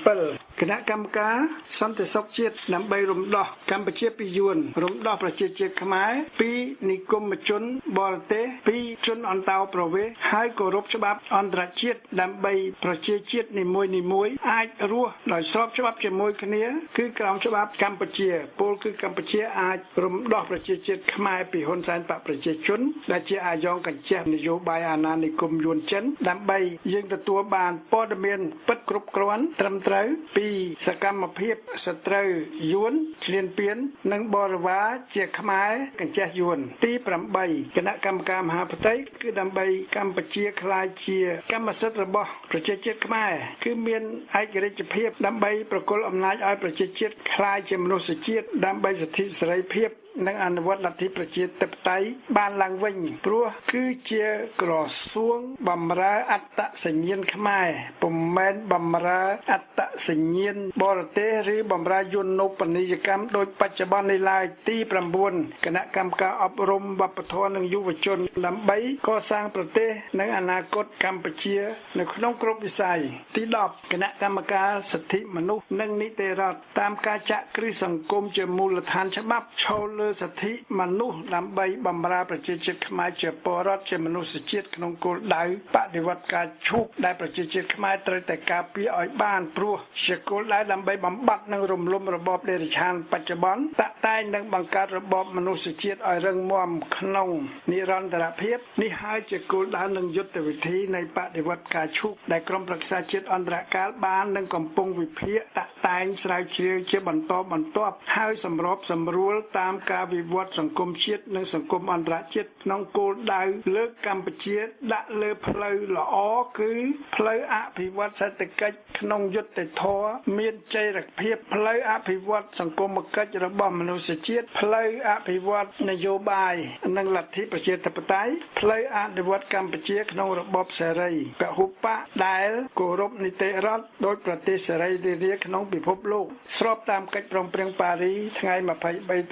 7គណៈកម្មការសន្តិសុខជាតិដើម្បីរំដោះកម្ពុជាពីយួនរំដោះប្រជាជាតិខ្មែរពីនិគមជនបរទេសពីជនអន្តោប្រវេសន៍ហើយគោរពច្បាប់អន្តរជាតិដើម្បីប្រជាជាតិនីមួយៗអាចរស់ដោយស្របច្បាប់ជាមួយគ្នាគឺក្រោមច្បាប់កម្ពុជាពលគឺកម្ពុជាអាចរំដោះប្រជាជាតិខ្មែរពីហ៊ុនសែនបកប្រជាជនដែលជាអាយ៉ងកញ្ចេះនយោបាយអាណានិគមយួនចិនដើម្បីយើងទទួលបានព័ត៌មានពិតគ្រប់គ្រាន់ត្រឹមត្រូវពីសកម្មភាពសត្រូវយួនឈ្លានពាននិងបរិវារជាខ្មែរកញ្ចេះយួនទី8គណៈកម្មការមហាផ្ទៃគឺដើម្បីកម្ពុជាក្លាយជាកម្មសិទ្ធិរបស់ប្រជាជាតិខ្មែរគឺមានឯករាជ្យភាពដើម្បីប្រគល់អំណាចឲ្យប្រជាជាតិក្លាយជាមនុស្សជាតិដើម្បីសិទ្ធិសេរីភាពនិងអនុវត្តលទ្ធិប្រជាធិបតេយ្យបានឡើងវិញព្រោះគឺជាក្រសួងបម្រើអត្តសញ្ញាណខ្មែរពុំមែនបម្រើអត្តសញ្ញាណបរទេសឬបម្រើយន្តបនីយកម្មដោយបច្ចុប្បន្ននេះឡើយទី9គណៈកម្មការអប់រំវប្បធម៌និងយុវជនដើម្បីកសាងប្រទេសនិងអនាគតកម្ពុជានៅក្នុងគ្រប់វិស័យទី10គណៈកម្មការសិទ្ធិមនុស្សនិងនីតិរដ្ឋតាមការចាក់គ្រឹះសង្គមជាមូលដ្ឋានច្បាប់ឈលលើសិទ្ធិមនុស្សដើម្បីបម្រើប្រជាជាតិខ្មែរជាពលរដ្ឋជាមនុស្សជាតិក្នុងគោលដៅបដិវត្តការឈូកដែលប្រជាជាតិខ្មែរត្រូវតែការពារឲ្យបានព្រោះជាគោលដៅដើម្បីបំបត្តិនិងរំលំរបបដេរឆានបច្ចុប្បន្នតាក់តែងនិងបង្កើតរបបមនុស្សជាតិឲ្យរឹងមាំក្នុងនិរន្តរភាពនេះហើយជាគោលដៅនិងយុទ្ធវិធីនៃបដិវត្តការឈូកដែលក្រមប្រឹក្សាជាតិអន្តរកាលបាននិងកំពុងវិភាគតាក់តែងស្រាវជ្រាវជាបន្តបន្ទាប់ហើយសម្របសម្រួលតាមការវិវត្តសង្គមជាតិនិងសង្គមអន្តរជាតិក្នុងគោលដៅលើកកម្ពុជាដាក់លើផ្លូវល្អគឺផ្លូវអភិវឌ្ឍសេដ្ឋកិច្ចក្នុងយុត្តិធម៌មានចីរភាពផ្លូវអភិវឌ្ឍសង្គមគិច្ចរបស់មនុស្សជាតិផ្លូវអភិវឌ្ឍនយោបាយនិងលទ្ធិប្រជាធិបតេយ្យផ្លូវអភិវឌ្ឍកម្ពុជាក្នុងរបបសេរីពហុបកដែលគោរពនីតិរដ្ឋដោយប្រទេសសេរីរាក្នុងពិភពលោកស្របតាមកិច្ចព្រមព្រៀងប៉ារីថ្ងៃ23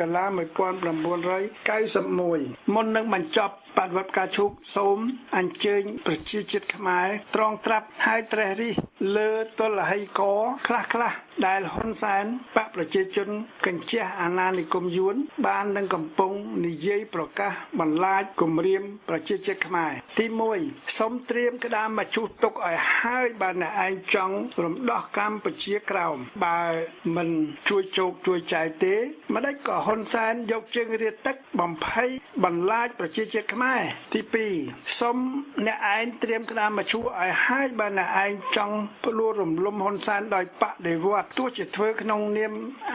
ដុល្លារ1991មុននឹងបញ្ចប់បដិវត្តការឈូកសូមអញ្ជើញប្រជាជាតិខ្មែរត្រងត្រាប់ហើយត្រេះរិះលើទលហីកខ្លះដែលហ៊ុនសែនបកប្រជាជនកញ្ចេះអាណានិគមយួនបាននឹងកំពុងនិយាយប្រកាសបន្លាចគំរាមប្រជាជាតិខ្មែរទី1សូមត្រៀមក្តាមមកជុះទុកឲ្យហើយបើអ្នកឯងចង់រំដោះកម្ពុជាក្រោមបើមិនជួយជោគជួយចែកទេមិនដេចក៏ហ៊ុនសែនយកជើងរាទឹកបំភ័យបន្លាចប្រជាជាតិខ្មែរទី2សូមអ្នកឯងត្រៀមក្តាមមកជុះឲ្យហើយបើអ្នកឯងចង់ផ្ដួលរំលំហ៊ុនសែនដោយបដិវត្តទោះជាធ្វើក្នុងនាម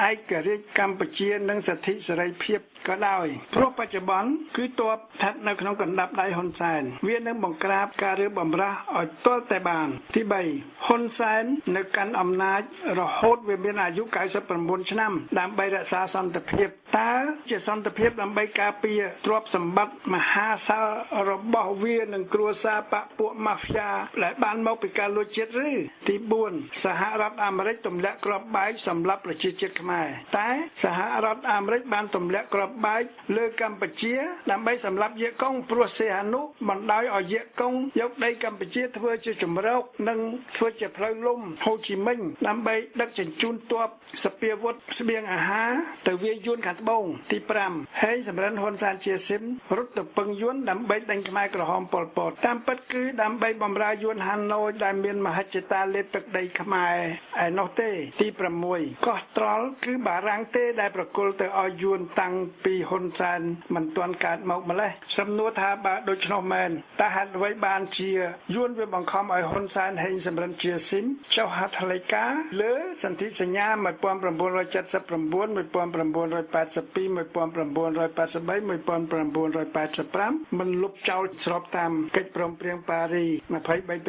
ឯករាជ្យកម្ពុជានិងសិទ្ធិសេរីភាពក៏ដោយព្រោះបច្ចុប្បន្នគឺទ័ពស្ថិតនៅក្នុងកណ្ដាប់ដៃហ៊ុនសែនវានឹងបង្ក្រាបការរើបំរាស់ឲ្យទាល់តែបានទី3ហ៊ុនសែននៅកាន់អំណាចរហូតវាមានអាយុ99ឆ្នាំដើម្បីរក្សាសន្តិភាព តើជាសន្តិភាពដើម្បីការពារទ្រព្យសម្បត្តិមហាសាលរបស់វានិងគ្រួសារបកពួកម៉ាហ្វយ៉ាដែលបានមកពីការលួចជាតិឬទី4សហរដ្ឋអាមេរិកទម្លាក់គ្រាប់បែកសម្រាប់ប្រជាជាតិខ្មែរតែសហរដ្ឋអាមេរិកបានទម្លាក់គ្រាប់បែកលើកម្ពុជាដើម្បីសម្រាប់យេកុងព្រោះសីហនុបណ្ដោយឲ្យយេកុងយកដីកម្ពុជាធ្វើជាជំរកនិងធ្វើជាផ្លូវលំហូជីមិញដើម្បីដឹកជញ្ជូនទ័ពសពាវុធស្បៀងអាហារទៅវាយយួនខាងត្បូងទី5ហេងសំរិនហ៊ុនសែនជាស៊ីមរត់ទៅពឹងយួនដើម្បីដេញខ្មែរក្រហមប៉ុលពតតាមពិតគឺដើម្បីបម្រើយួនហាណូយដែលមានមហិច្ឆតាលេបទឹកដីខ្មែរឯនោះទេទី6កោះត្រល់គឺបារាំងទេដែលប្រគល់ទៅឲ្យយួនតាំងពីហ៊ុនសែនមិនទាន់កើតម្កម្លេះសំណួរថាបើដូច្នោះមែនតើហេតុអ្វីបានជាយួនវាបង្ខំឲ្យហ៊ុនសែនហេងសំរិនជាស៊ីមចុះហត្ថលេខាលើសន្ធិសញ្ញា1979 1982 1983 1985មិនលុបចោលស្របតាមកិច្ចព្រមព្រៀងប៉ារី$23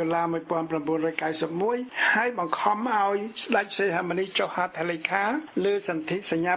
1991ហើយបង្ខំឲ្យស្ដេចសីហមុនីចុះហត្ថលេខាលើសន្ធិសញ្ញា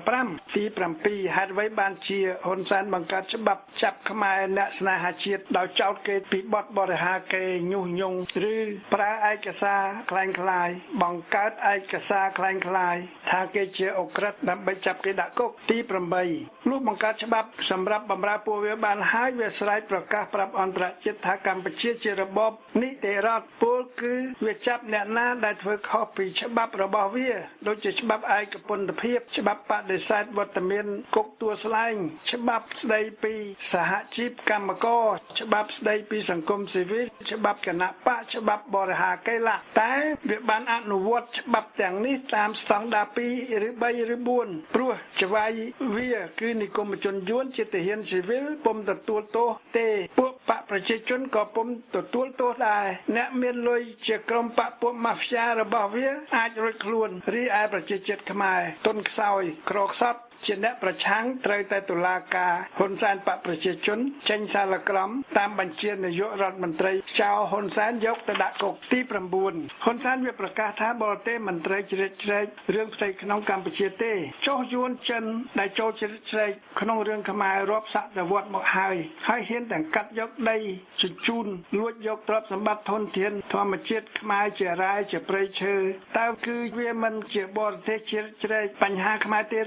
2005ទី7ហេតុអ្វីបានជាហ៊ុនសែនបង្កើតច្បាប់ចាប់ខ្មែរអ្នកស្នេហាជាតិដោយចោទគេពីបទបរិហាកេរញុះញង់ឬប្រើឯកសារคล้ายៗបង្កើតឯកសារคล้ายៗថាគេជាអក្រិតដើម្បីចាប់គេដាក់គុកទី8លុះបង្កើតច្បាប់សម្រាប់បម្រើពួកវាបានហើយវាស្រែកប្រកាសប្រាប់អន្តរជាតិថាកម្ពុជាជារបបនីតិរដ្ឋពលគឺវាចាប់អ្នកណាដែលធ្វើខុសពីច្បាប់របស់វាដូចជាច្បាប់ឯកពន្ធភាពច្បាប់បដិសេធវត្តមានគុកទួលស្លែងច្បាប់ស្ដីពីសហជីពកម្មករច្បាប់ស្ដីពីសង្គមស៊ីវិលច្បាប់គណៈបកច្បាប់បរិហាកេរៈតែវាបានអនុវត្តច្បាប់ទាំងនេះតាមស្តង់ដារ2ឬ3ឬ4ព្រោះច្បាយវាគឺនិគមជនយួនជាទាហានស៊ីវិលពុំទទួលទោសទេពួកបកប្រជាជនក៏ពុំទទួលទោសដែរអ្នកមានលុយជាក្រុមបកពួកម៉ាហ្វយ៉ារបស់វាអាចរួចខ្លួនរីឯប្រជាជាតិខ្មែរទុនខ្សោយក្រខ្សត់ជាអ្នកប្រឆាំងត្រូវតែតុលាការហ៊ុនសែនបកប្រជាជនចេញសាលក្រមតាមបញ្ជានាយករដ្ឋមន្ត្រីចៅហ៊ុនសែនយកទៅដាក់គុកទី9ហ៊ុនសែនវាប្រកាសថាបរទេសមិនត្រូវជ្រៀតជ្រែករឿងផ្ទៃក្នុងកម្ពុជាទេចុះយួនចិនដែលចូលជ្រៀតជ្រែកក្នុងរឿងខ្មែររាប់សតវត្សមកហើយហ៊ានទាំងកាត់យកដីជញ្ជូនលួចយកទ្រព្យសម្បត្តិធនធានធម្មជាតិខ្មែរជារាយជាព្រៃឈើតើគឺវាមិនជាបរទេសជ្រៀតជ្រែកបញ្ហាខ្មែរទេ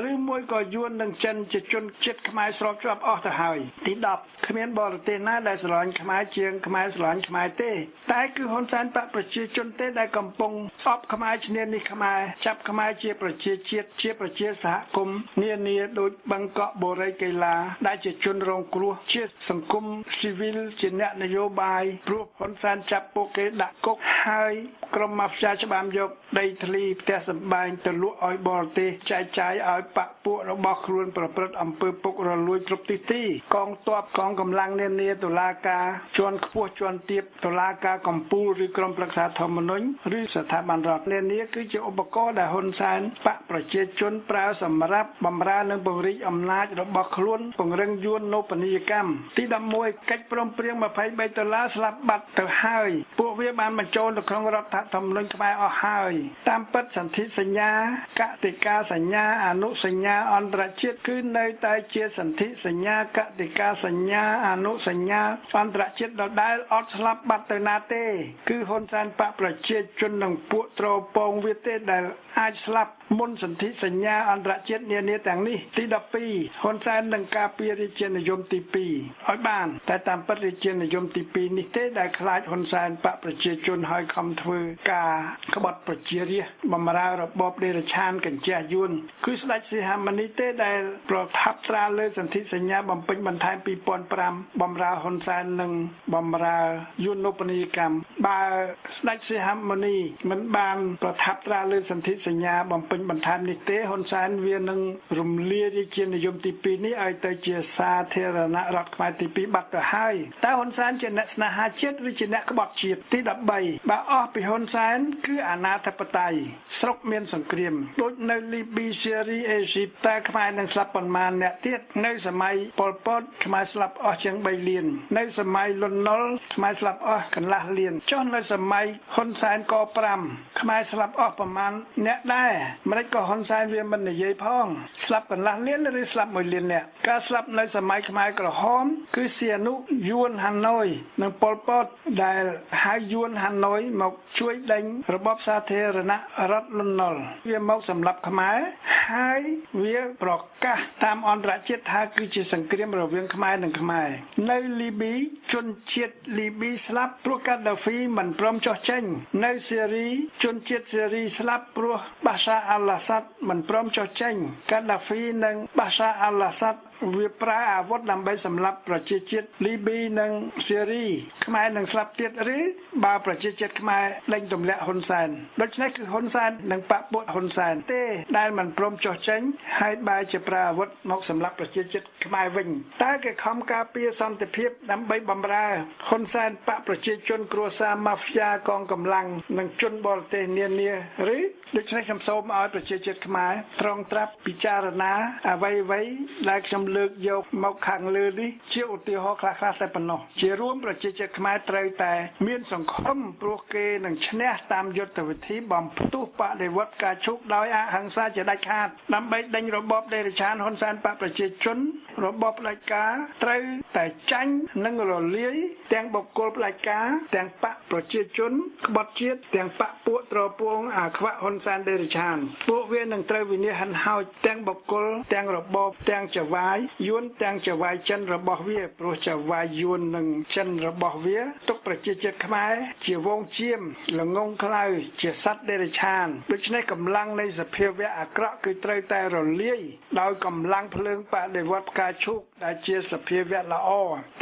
ឬមួយក៏យួននិងចិនជាជនជាតិខ្មែរស្របជាប់អស់ទៅហើយទី10គ្មានបរទេសណាដែលស្រឡាញ់ខ្មែរជាងខ្មែរស្រឡាញ់ខ្មែរទេតែគឺហ៊ុនសែនបកប្រជាជនទេដែលកំពុងអបខ្មែរឈ្នានេះខ្មែរចាប់ខ្មែរជាប្រជាជាតិជាប្រជាសហគមន៍នានាដូចបឹងកក់បូរីកេឡាដែលជាជនរងគ្រោះជាសង្គមស៊ីវិលជាអ្នកនយោបាយព្រោះហ៊ុនសែនចាប់ពួកគេដាក់គុកហើយក្រុមម៉ាហ្វយ៉ាច្បាមយកដីធ្លីផ្ទះសម្បែងទៅលក់ឲ្យបរទេសចែកចាយឲ្យបកពួករបស់ខ្លួនប្រព្រឹត្តអំពើពុករលួយគ្រប់ទិសទីកងទ័ពកងកម្លាំងនានាតុលាការជាន់ខ្ពស់ជាន់ទាបតុលាការកំពូលឬក្រុមប្រឹក្សាធម្មនុញ្ញឬស្ថាប័នរដ្ឋនានាគឺជាឧបករណ៍ដែលហ៊ុនសែនបកប្រជាជនប្រើសម្រាប់បម្រើនិងពង្រីកអំណាចរបស់ខ្លួនពង្រឹងយួននូបនីយកម្មទី11កិច្ចព្រមព្រៀង$23ស្លាប់បាត់ទៅហើយពួកវាបានបញ្ចូលទៅក្នុងរដ្ឋធម្មនុញ្ញខ្មែរអស់ហើយតាមពិតសន្ធិសញ្ញាកតិកាសញ្ញាអនុសញ្ញាអន្តរជាតិគឺនៅតែជាសន្ធិសញ្ញាកតិកាសញ្ញាអនុសញ្ញាអន្តរជាតិដដែលអត់ស្លាប់បាត់ទៅណាទេគឺហ៊ុនសែនបកប្រជាជននិងពួកត្រពងវាទេដែលអាចស្លាប់មុនសន្ធិសញ្ញាអន្តរជាតិនានាទាំងនេះទី12ហ៊ុនសែននឹងការពាររាជានិយមទី2ឲ្យបានតែតាមពិតរាជានិយមទី2នេះទេដែលខ្លាចហ៊ុនសែនបកប្រជាជនឲ្យខំធ្វើការក្បត់ប្រជារាស្ត្របម្រើរបបដេរឆានកញ្ជះយួនគឺស្ដេចសីហមុនីទេដែលប្រថាប់ត្រាលើសន្ធិសញ្ញាបំពេញបន្ថែម2005បម្រើហ៊ុនសែននិងបម្រើយួននូបនីយកម្មបើស្ដេចសីហមុនីមិនបានប្រថាប់ត្រាលើសន្ធិសញ្ញាបំពេញបន្ថែមនេះទេហ៊ុនសែនវានឹងរំលាយរាជានិយមទី2នេះឲ្យទៅជាសាធារណរដ្ឋខ្មែរទី2បាត់ទៅហើយតើហ៊ុនសែនជាអ្នកស្នេហាជាតិឬជាអ្នកក្បត់ជាតិទី13បើអស់ពីហ៊ុនសែនគឺអាណាធិបតេយ្យស្រុកមានសង្គ្រាមដូចនៅលីប៊ីសេរីអេស៊ីប តែខ្មែរនឹងស្លាប់ប៉ុន្មានអ្នកទៀតនៅសម័យប៉ុលពតខ្មែរស្លាប់អស់ជាង3លាននៅសម័យលន់នល់ខ្មែរស្លាប់អស់កន្លះលានចុះនៅសម័យហ៊ុនសែនក5ខ្មែរស្លាប់អស់ប្រមាណអ្នកដែរមិនក៏ហ៊ុនសែនវាមិននិយាយផងស្លាប់កន្លះលានឬស្លាប់1លានអ្នកការស្លាប់នៅសម័យខ្មែរក្រហមគឺសៀនុយួនហាណូយនិងប៉ុលពតដែលហៅយួនហាណូយមកជួយដេញរបបសាធារណរដ្ឋលន់នល់វាមកសម្រាប់ខ្មែរហើយវាប្រកាសតាមអន្តរជាតិថាគឺជាសង្គ្រាមរវាងខ្មែរនិងខ្មែរនៅលីប៊ីជនជាតិលីប៊ីស្លាប់ព្រោះកាដាហ្វីមិនព្រមចុះចេញនៅសេរីជនជាតិសេរីស្លាប់ព្រោះបាសាអាល់អាសាត់មិនព្រមចុះចេញកាដាហ្វីនិងបាសាអាល់អាសាត់វាប្រើអាវុធដើម្បីសម្លាប់ប្រជាជាតិលីប៊ីនិងសេរីខ្មែរនឹងស្លាប់ទៀតឬបើប្រជាជាតិខ្មែរដេញទម្លាក់ហ៊ុនសែនដូច្នេះគឺហ៊ុនសែននិងបពុតហ៊ុនសែនទេដែលមិនព្រមចុះចេញហើយបែរជាប្រើអាវុធមកសម្លាប់ប្រជាជាតិខ្មែរវិញតើគេខំការពារសន្តិភាពដើម្បីបម្រើហ៊ុនសែនបកប្រជាជនគ្រួសារម៉ាហ្វ្យាកងកម្លាំងនិងជនបរទេសនានាឬដូច្នេះខ្ញុំសូមឲ្យប្រជាជាតិខ្មែរត្រង់ត្រាប់ពិចារណាអ្វីដែលខ្ញុំលើកយកមកខាងលើនេះជាឧទាហរណ៍ខ្លះៗតែប៉ុណ្ណោះជារួមប្រជាជាតិខ្មែរត្រូវតែមានសង្ឃឹមព្រោះគេនឹងឈ្នះតាមយុទ្ធវិធីបំផ្ទុះបដិវត្តការជោគដោយអហិង្សាជាដាច់ខាតដើម្បីដេញរបបដេរឆានហ៊ុនសែនបកប្រជាជនរបបផ្ដាច់ការត្រូវតែចាញ់និងរលាយទាំងបុគ្គលផ្ដាច់ការទាំងបកប្រជាជនក្បត់ជាតិទាំងបកពួកត្រពួងអាខ្វាក់ហ៊ុនសែនដេរឆានពួកវានឹងត្រូវវិនិច្ឆ័យហិនហោចទាំងបុគ្គលទាំងរបបទាំងចវាយយួនទាំងចវាយចិនរបស់វាព្រោះចវាយយួននិងចិនរបស់វាទុកប្រជាជាតិខ្មែរជាវងជៀមល្ងងខ្លៅជាសត្វដេរឆានដូច្នេះកម្លាំងនៃសភាវៈអាក្រក់គឺត្រូវតែរលាយដោយកម្លាំងភ្លើងបដិវត្តផ្កាឈូកដែលជាសភាវៈល្អ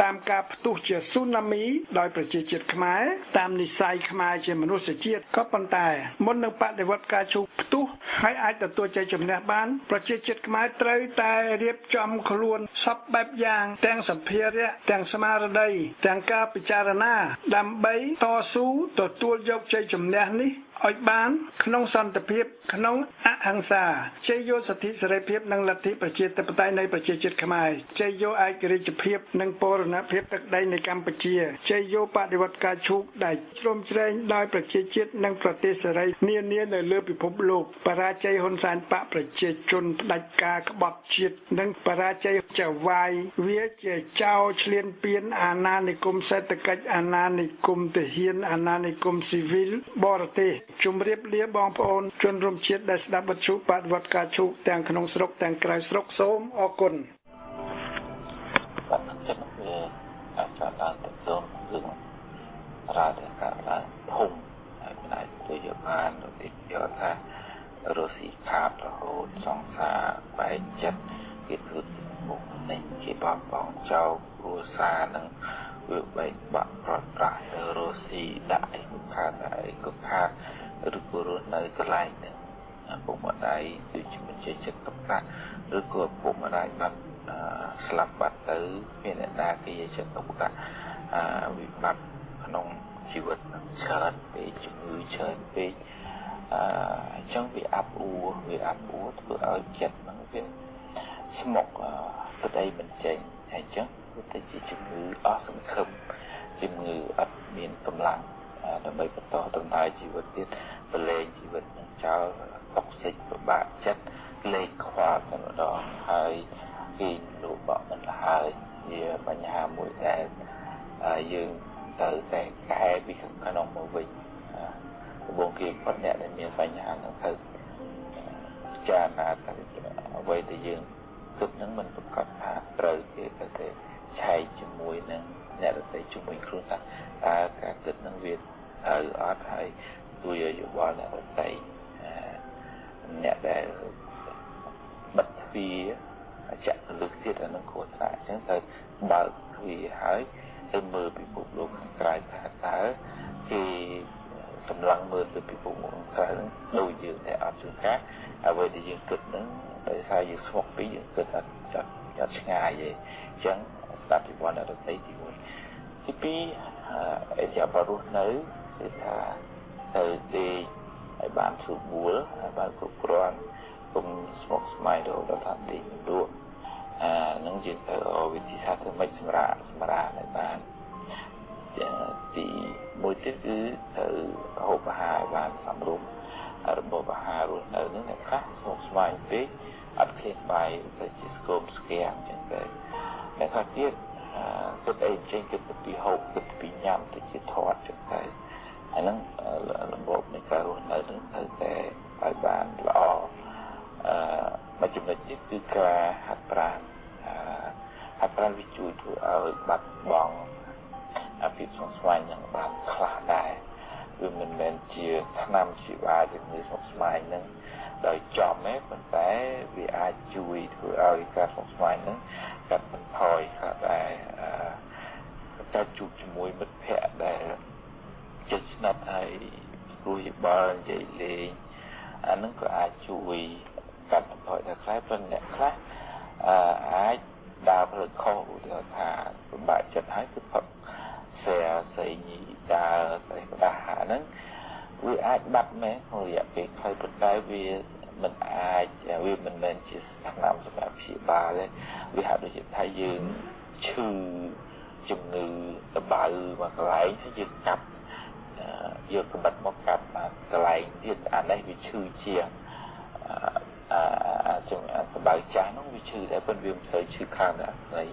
តាមការផ្ទុះជាស៊ូណាមីដោយប្រជាជាតិខ្មែរតាមនិស្ស័យខ្មែរជាមនុស្សជាតិក៏ប៉ុន្តែមុននឹងបដិវត្តផ្កាឈូកផ្ទុះហើយអាចទទួលជ័យជំនះបានប្រជាជាតិខ្មែរត្រូវតែរៀបចំខ្លួនសពបែបយ៉ាងទាំងសម្ភារៈទាំងស្មារតីទាំងការពិចារណាដើម្បីតស៊ូទទួលយកជ័យជំនះនេះឲ្យបានក្នុងសន្តិភាពក្នុងអហិង្សាជ័យយកសិទ្ធិសេរីភាពនិងលទ្ធិប្រជាធិបតេយ្យនៃប្រជាជាតិខ្មែរជ័យយកឯករាជ្យភាពនិងបូរណភាពទឹកដីនៃកម្ពុជាជ័យយកបដិវត្តការឈូកដែលជ្រោមជ្រែងដោយប្រជាជាតិនិងប្រទេសសេរីនានានៅលើពិភពលោកបរាជ័យហ៊ុនសែនបកប្រជាជនផ្ដាច់ការក្បត់ជាតិនិងបរាជ័យចវាយវាជាចោរឈ្លានពានអាណានិគមសេដ្ឋកិច្ចអាណានិគមទាហានអាណានិគមស៊ីវិលបរទេសជំរាបលាបងប្អូនជនរួមជាតិដែលស្ដាប់វិទ្យុបដិវត្តការឈូកទាំងក្នុងស្រុកទាំងក្រៅស្រុកសូមអរគុណបាទខ្ញុំអាចចាត់ឡើងទៅសូមរឿងរដ្ឋការឡើងធំហើយមិនអាចទៅយកបានទៅទីយកថារុស្ស៊ីខាតរហូតសង្សារបែកចិត្តគេធ្វើមុខនេះជាបងបងចៅគ្រួសារនឹងវាបែកបាក់ប្រត់ប្រាស់ទៅរុស្ស៊ីដាក់ឯគុកខាតឯគុកខាតឬក៏រស់នៅកន្លែងហ្នឹងពុកម្ដាយដូចជាមិនចេះចិត្តទុកថាឬក៏ពុកម្ដាយបាត់ស្លាប់បាត់ទៅមានអ្នកណាគេចិត្តទុកថាវិបត្តិក្នុងជីវិតច្រើនពេកជំងឺច្រើនពេកអញ្ចឹងវាអាប់អួរធ្វើឲ្យចិត្តហ្នឹងវាស្មុកស្ដីមិនចេញហើយអញ្ចឹងវាទៅជាជំងឺអស់សង្ឃឹមជំងឺអត់មានកម្លាំងដើម្បីបន្តដំណើរជីវិតទៀតប្រឡែងជីវិតនឹងចោលតុកសិចពិបាកចិត្តលេខខ្វល់តែម្ដងហើយគេលោកបកមិនទៅហើយវាបញ្ហាមួយដែលយើងត្រូវតែកែពីខាងក្នុងមកវិញដំបូងគេប៉ុន្តែអ្នកដែលមានបញ្ហាហ្នឹងត្រូវពិចារណាថាអ្វីដែលយើងគិតហ្នឹងមិនប្រកបថាត្រូវទេតែឆែកជាមួយនឹងអ្នកដទៃជាមួយខ្លួនថាតើការគិតហ្នឹងវាត្រូវអត់ហើយទួយយោបល់អ្នកដទៃអ្នកដែលបិទទ្វារចាក់លើកទៀតអានឹងខុសថាអញ្ចឹងត្រូវបើកទ្វារហើយទៅមើលពិភពលោកខាងក្រៅថាតើគេសម្លឹងមើលទៅពិភពលោកខាងក្រៅហ្នឹងដូចយើងតែអត់ជួនកាលអ្វីដែលយើងគិតហ្នឹងដោយសារយើងស្មុគពីយើងគិតអត់ឆ្ងាយទេអញ្ចឹងស្ដាប់ពីវណ្ណរតីទី1ទី2អេជាបរុសនៅគឺថាទៅទីឲ្យបានស្រួលឲ្យបានគ្រប់គ្រាន់ព្រ គុំស្មុកស្មាយដល់ថាទីដួនឹងយើងទៅវិធីសាស្ត្រធ្វើម៉េចសម្រាប់ឲ្យបានទីមួយទៀតគឺទៅហូបអាហារឲ្យបានសមរម្យរបបអាហាររស់នៅនឹងអ្នកខ្លះស្មុគស្មាញពេកអត់ឃើញបាយទៅជាស្គមស្គាំអញ្ចឹងទៅអ្នកខ្លះទៀតគិតអីចេញគិតពីហូបគិតពីញ៉ាំទៅជាធាត់អញ្ចឹងទៅហើយនឹងរបបនៃការរស់នៅនឹងត្រូវតែឲ្យបានល្អមួយចំណុចទៀតគឺការហាត់ប្រាណវាជួយធ្វើឲ្យបាត់បង់ភាពស្មុគស្មាញនឹងបានខ្លះដែរវាមិនមែនជាថ្នាំជីវ៉ាជំងឺស្មុគស្មាញនឹងដោយចំទេប៉ុន្តែវាអាចជួយធ្វើឲ្យការស្មុគស្មាញនឹងកាត់បន្ថយខ្លះដែរការជួបជាមួយមិត្តភ័ក្តិដែលជិតស្និទ្ធហើយព្រោះយល់និយាយលេងអានឹងក៏អាចជួយកាត់បន្ថយដល់ខ្លះប៉ុន្តែអ្នកខ្លះអាចដើរផ្លូវខុសឧទាហរណ៍ថាពិបាកចិត្តហើយគឺផឹកស្អីញីដើរស្អីផ្ដាស់ហ្នឹងវាអាចបាត់មែនក្នុងរយៈពេលខ្លីប៉ុន្តែវាមិនមែនជាថ្នាំសម្រាប់ព្យាបាលទេវាហាក់ដូចជាថាយើងឈឺជំងឺតបៅមកកន្លែងហើយយើងកាប់យកក្បិតមកកាប់មកកន្លែងទៀតអានេះវាឈឺជាងជំងឺតបៅចាស់នោះវាឈឺតែប៉ុន្តែវាមិនសូវឈឺខ្លាំងណាស់ទេ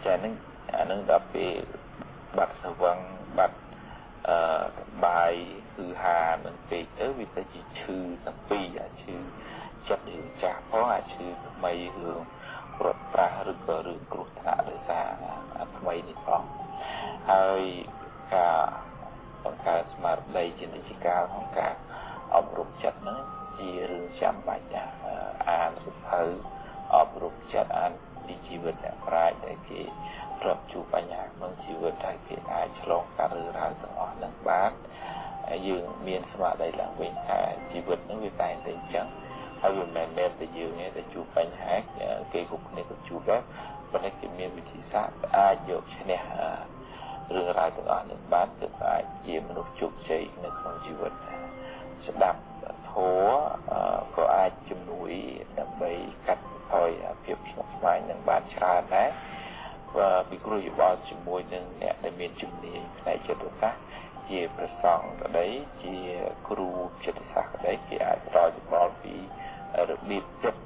ចាហ្នឹងអានឹងដល់ពេលបាត់ស្វឹងបាត់បាយគឺហានឹងពេកទៅវាទៅជាឈឺទាំងពីរអាចឈឺចិត្តរឿងចាស់ផងអាចឈឺថ្មីរឿងរត់ប្រាស់ឬក៏រឿងគ្រោះថ្នាក់ដោយសារថ្មីនេះផងហើយការបង្កើតស្មារតីជានិច្ចកាលក្នុងការអប់រំចិត្តហ្នឹងជារឿងចាំបាច់ណាស់អានសៀវភៅអប់រំចិត្តអានពីជីវិតអ្នកប្រាជ្ញដែលគេប្រកជួបបញ្ហាក្នុងជីវិតហើយគេអាចឆ្លងកាត់រឿងរ៉ាវទាំងអស់ហ្នឹងបានហើយយើងមានស្មារតីឡើងវិញថាជីវិតហ្នឹងវាតែងតែអញ្ចឹងហើយវាមិនមែនតែយើងទេតែជួបបញ្ហាគេគ្រប់គ្នាក៏ជួបដែរប៉ុន្តែគេមានវិធីសាស្ត្រអាចយកឈ្នះរឿងរ៉ាវទាំងអស់ហ្នឹងបានទើបអាចជាមនុស្សជោគជ័យនៅក្នុងជីវិតស្ដាប់ធម៌ក៏អាចជំនួយដើម្បីកាត់បន្ថយភាពស្មុគស្មាញនឹងបានច្រើនដែរពីគ្រូយោបល់ជាមួយនឹងអ្នកដែលមានជំនាញផ្នែកចិត្តសាស្ត្រជាព្រះសង្ឃក្តីជាគ្រូចិត្តសាស្ត្រក្តីគេអាចផ្ដល់យោបល់ពីរបៀបចិត្ត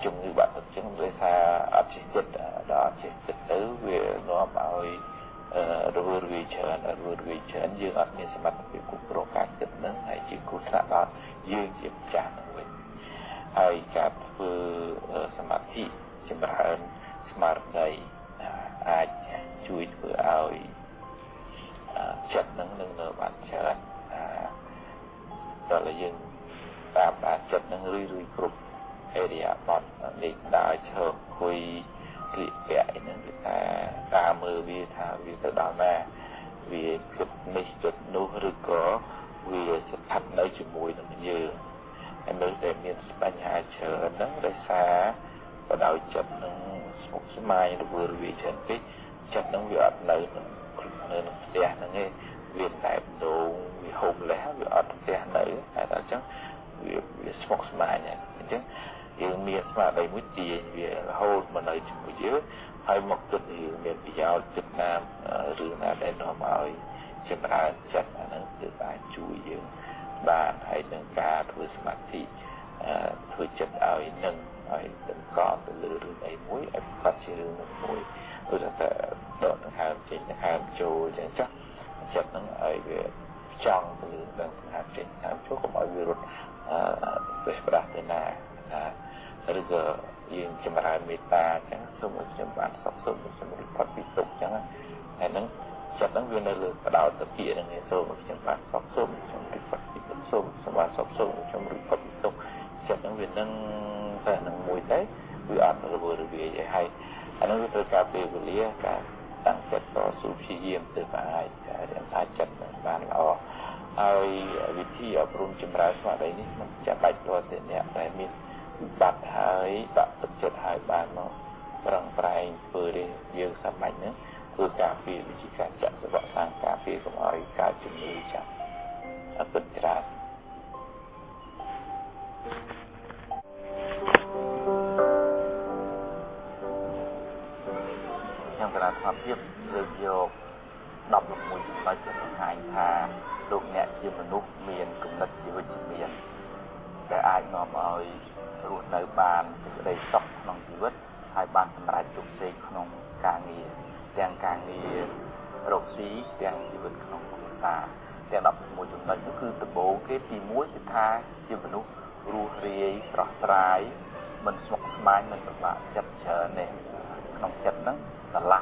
ជំងឺបាក់ទឹកចឹងដោយសារអត់ចេះចិត្តដល់អត់ចេះចិត្តទៅវានាំឲ្យរវើរវាយច្រើនយើងអត់មានសមត្ថភាពគ្រប់គ្រងការគិតហ្នឹងហើយជាគ្រោះថ្នាក់ដល់យើងជាម្ចាស់ហ្នឹងវិញហើយការធ្វើសមាធិចម្រើនស្មារតីអាចជួយធ្វើឲ្យចិត្តនឹងនៅបានច្រើនដល់យើងតាមដានចិត្តនឹងរឿយគ្រប់អេរីយ៉ាបតនេះដើរឈរអង្គុយស្លៀកពាក់ហ្នឹងគឺថាតាមមើលវាថាវាទៅដល់ណាវាគិតនេះគិតនោះឬក៏វាស្ថិតនៅជាមួយនឹងយើងហើយនៅតែមានបញ្ហាច្រើនហ្នឹងដោយសារបដោយចិត្តនឹងស្មុគស្មាញរវើរវាយច្រើនពេកចិត្តនឹងវាអត់នៅក្នុងផ្ទះហ្នឹងឯងវាតែបដូងវាហូបលេះវាអត់ផ្ទះនៅតែដល់អញ្ចឹងវាស្មុគស្មាញហ្នឹងអញ្ចឹងយើងមានស្មារតីមួយទាញវារហូតមកនៅជាមួយយើងហើយមកគិតរឿងមានប្រយោជន៍គិតតាមរឿងណាដែលនាំឲ្យចម្រើនចិត្តអាហ្នឹងគឺអាចជួយយើងបានហើយនឹងការធ្វើសមាធិធ្វើចិត្តឲ្យនឹងឲ្យតម្កល់ទៅលើរឿងអីមួយឲ្យប្រកាសជារឿងនោះមួយដូចថាដកដង្ហើមចេញដង្ហើមចូលអញ្ចឹងចាស់ចិត្តហ្នឹងឲ្យវាចង់ទៅលើដង្ហើមចេញដង្ហើមចូលកុំឲ្យវារត់ទៅស្ដាប់ទៅណាឬក៏យើងចម្រើនមេត្តាអញ្ចឹងសូមឲ្យខ្ញុំបានសុខសូមជំរុញផុតពីទុក្ខអញ្ចឹងហើយហ្នឹងចិត្តហ្នឹងវានៅលើបដោតទៅពីហ្នឹងសូមឲ្យខ្ញុំបានសុខសូមជំរុញផុតពីទុក្ខសូមបានសុខសូមជំរុញផុតពីទុក្ខចិត្តហ្នឹងវានឹងតែនឹងមួយទៅវាអត់រវើរវាយហើយអានោះវាត្រូវការពេលវេលាការតាំងចិត្តតស៊ូព្យាយាមទៅអាចរក្សាចិត្តបានល្អហើយវិធីអប់រំចម្រើនស្មារតីនេះមិនចាំបាច់ទាល់តែអ្នកដែលមានបាត់ហើយបាក់ទឹកចិត្តហើយបានមកប្រឹងប្រែងធ្វើនេះយើងសាមញ្ញហ្នឹងធ្វើការពារវិជាការចាក់សវៈសាងការពារកុំឲ្យកើតជំងឺចាស់អពិតច្រើន trong cái đoạn hợp tiếp được vô đọc một mùi nói chuyện hai thà lúc nhẹ như mà nút miền cũng đất như với miền để ai ngòm ơi ruột nơi bàn từ đây sọc nông chỉ vết hai bàn thành ra chụp xe nông càng nghề đang càng nghề rột xí đang chỉ vết nông ta đang đọc một chúng ta cũngคือ từ bộ cái tí muối thì tha như mà nút ruột rì rõ trái mình sọc mai mình là chặt chờ nè nông chặt đó là lạ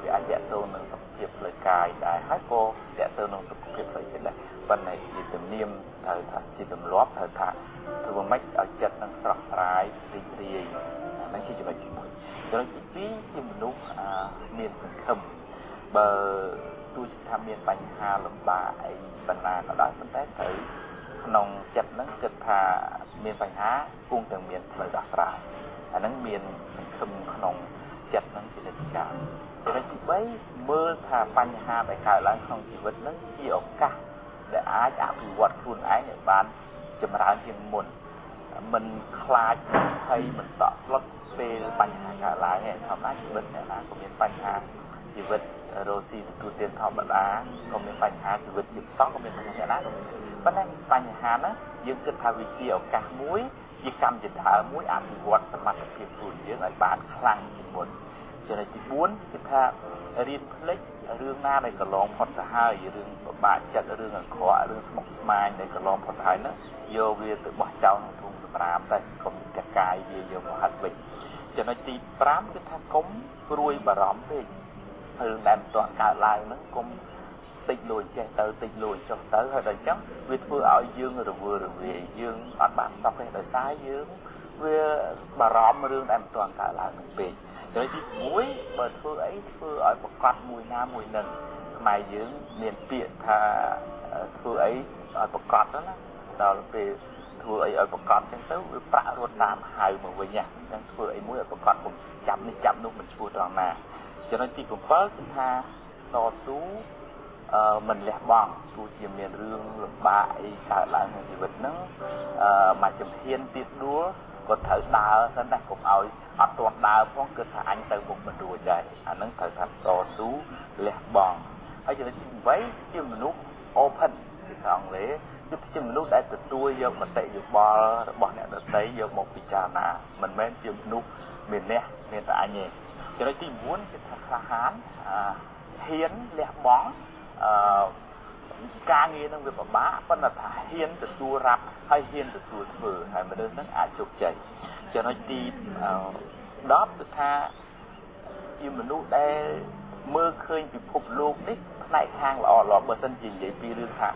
vì ai dạy tôi nâng tập hiệp lời cài đại hát cô dạy tôi nâng tập hiệp lời cái này phần này chỉ tầm niêm thời thật chỉ tầm lóp thời thật tôi vừa mách ở chật nâng sọc trái tình rì nâng khi cho bà chuyện cho nên chỉ phí khi mình lúc miền phần khâm bờ tôi tham miền bánh hà lầm bà ấy phần nào có đói phần tết thử nông chật nâng cực thà miền bánh há cung từng miền lời đặc rải nâng miền phần khâm nông chật nâng chỉ là cả cho nên chỉ bấy mơ thà bánh hà tại cả lãng không chỉ vật nâng nhiều cả để ai áp dụng vật khuôn ái để bán chấm ra riêng muôn mình khai hay mình tọt lót về bánh hà cả lại này thầm nói chỉ vật này là có miếng bánh hà chỉ vật rồi thì tu tiên thọ bật đá có miếng bánh hà chỉ vật chỉ sót có miếng bánh hà đá vấn đề bánh hà nó dương kết thà vị chiều cả muối chỉ cầm chỉ thả muối áp dụng vật mặt việc khuôn dưới ở bán khăn chỉ muôn cho nên chỉ muốn cái tha riêng lấy rương na này cả lon phật hai rương bà chặt rương ở khó rương mộc mai này cả lon phật hai nữa vô về từ bỏ cháu thùng pram đây còn cả cài về vô một hạt vịt cho nên chỉ pram cái tha cống ruồi bà rõm về rương đem toàn cả lại nó cũng tịnh lùi chạy tới tịnh lùi cho tới hơi đời chắc vì vừa ở dương rồi vừa về dương bạn bạn đọc cái đời sai dương về bà rõm rương đem toàn cả lại mình về rồi thì muối bờ phương ấy phương ở một con mùi nam mùi nừng mày dưới miền biển thà phương ấy ở một con đó đó là về phương ấy ở một con chẳng tới với bạ ruột nam hai mà với nhà chẳng phương ấy muối ở một con cũng chậm luôn mình chua tròn nè cho nên chỉ cũng phớt tha to sú mình lẹ bỏng tu chỉ miền rương bại cả lại một gì vật nắng mà chấm hiên tiết đúa có thở đào sẵn đây cũng ơi ở toàn đào phong cơ thể anh từ một mình đùa chạy anh能thở thật to sú lẹ bỏng ở chỗ này với chứ mình lúc open thì còn lẽ chứ mình lúc đã từ tôi vô mình tệ được bỏ này được thấy vô một vị trà nà mình men chứ mình lúc miền nè miền tại nhỉ cho nên chỉ muốn cái thật hán hiến lẹ bỏng ca nghe năng việc của bá vẫn là thả hiến từ tua rap hay hiến từ tua thừa hay mà đơn nó chụp chạy cho nó đi đó từ tha như mình lúc đây mơ khơi bị phục luôn đấy này khang lò bờ sân gì vậy pi rương thả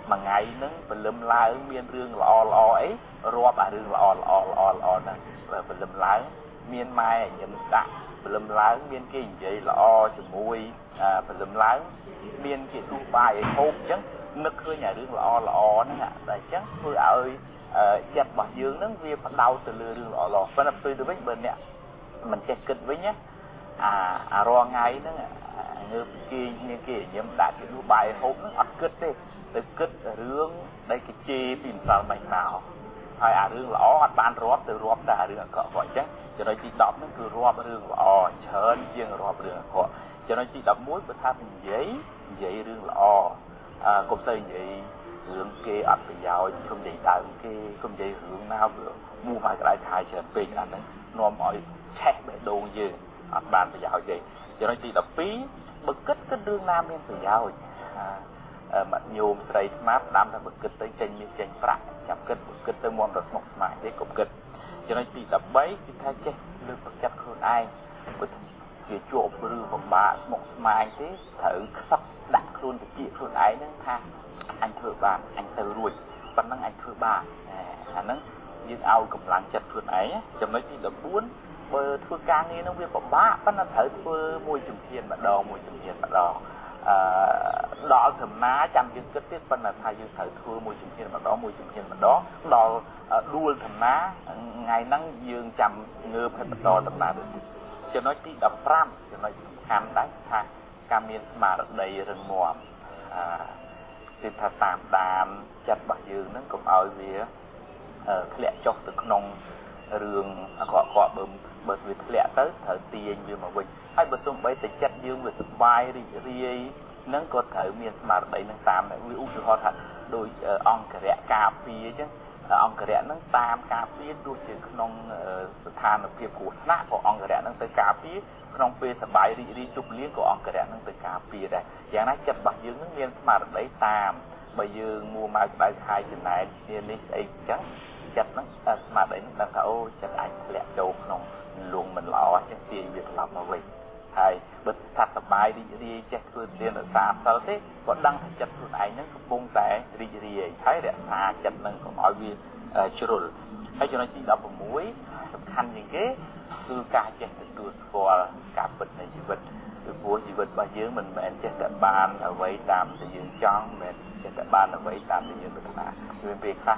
mà ngày nó phải lâm la miên rương lò ấy ro bà rương lò nè và phải lâm lá miên mai nhận đặt phải lâm lá miên cái gì vậy lò chùm mui phải lâm lá miền kia tu bài hôn chứ nực hơi nhà đường lò nữa tại chứ tôi ơi chặt bỏ dương nó vì bắt đầu từ lừa đường lò và lập tôi với bên nè mình check kịch với nhé ro ngay đó như kia nhưng đã cái tu bài hôn nó ăn kịch đi từ kịch rương đây cái chi tìm sao mày nào hay rương lò ăn ban rót từ rót ra đường cọ gọi chứ cho nên chỉ đọc nó cứ rót đường lò chơn riêng rót đường cọ cho nên chỉ đọc muối của tham giấy rương lò công ty vậy hướng kia ăn phải giàu không vậy đại kia không vậy hướng nào vừa mua hai cái thay chờ tiền anh ấy nó mọi check để đồ gì ăn bàn phải giàu gì cho nên chỉ đọc phí bực kích cái đương nam nên phải giàu mà nhiều thầy smart đam là bực kích tới tranh phạt chậm kích bực kích tới môn được một mãi để cục kích cho nên chỉ đọc bấy cái thay check lương vật chất hơn ai cái chỗ rư của bà một mai thế thử sắp đặt luôn cái chị luôn ấy nó tha anh thử bà anh từ rồi vẫn năng anh thử bà anh nó nhưng ao cầm lăng chặt luôn ấy cho mấy chị là muốn bờ thưa ca nghe nó việc của bà vẫn là thử thưa môi trường thiên mà đò môi trường thiên mà đò đỏ thầm ná chăm dương kết tiết phân là thay dương thử thưa môi trường thiên mà đó môi trường thiên mà đó đò đua thầm ná ngày nắng dương chăm ngơ phải bật đò thầm ná được cho nó chỉ đập ram cho nó khám đấy ha cam miên mà đầy rừng mùa thì thật tạm đàm chặt bạc dương nó cũng ở phía ធ្លាក់ចុះទៅក្នុងរឿងអកកបើវាធ្លាក់ទៅត្រូវទាញវាមកវិញហើយបើសំបីតែចិត្តយើងវាសុបាយរីករាយនឹងក៏ត្រូវមានស្មារតីនឹងតាមដែរវាឧទាហរណ៍ថាដោយអង្គរៈការពារអញ្ចឹងអង្គរៈនឹងតាមការពារទោះជាក្នុងស្ថានភាពគ្រោះថ្នាក់ក៏អង្គរៈនឹងទៅការពារក្នុងពេលសបាយរីករាយជប់លៀងក៏អង្គរៈនឹងទៅការពារដែរយ៉ាងណាចិត្តរបស់យើងនឹងមានស្មារតីតាមបើយើងមួម៉ៅក្តៅខាយចំណែនគ្នានេះស្អីអញ្ចឹងចិត្តហ្នឹងស្មារតីហ្នឹងដឹងថាអូចិត្តអាចធ្លាក់ចូលក្នុងលងមិនល្អអញ្ចឹងទាញវាត្រឡប់មកវិញហើយបើថាសបាយរីករាយចេះធ្វើទានរក្សាសិលទេក៏ដឹងថាចិត្តខ្លួនឯងហ្នឹងកំពុងតែរីករាយហើយរក្សាចិត្តហ្នឹងកុំឲ្យវាជ្រុលហើយចំណុចទី16សំខាន់ជាងគេគឺការចេះទទួលស្គាល់ការពិតនៃជីវិតពីព្រោះជីវិតរបស់យើងមិនមែនចេះតែបានអ្វីតាមដែលយើងចង់មិនចេះតែបានអ្វីតាមដែលយើងប្រាថ្នាវាពេលខ្លះ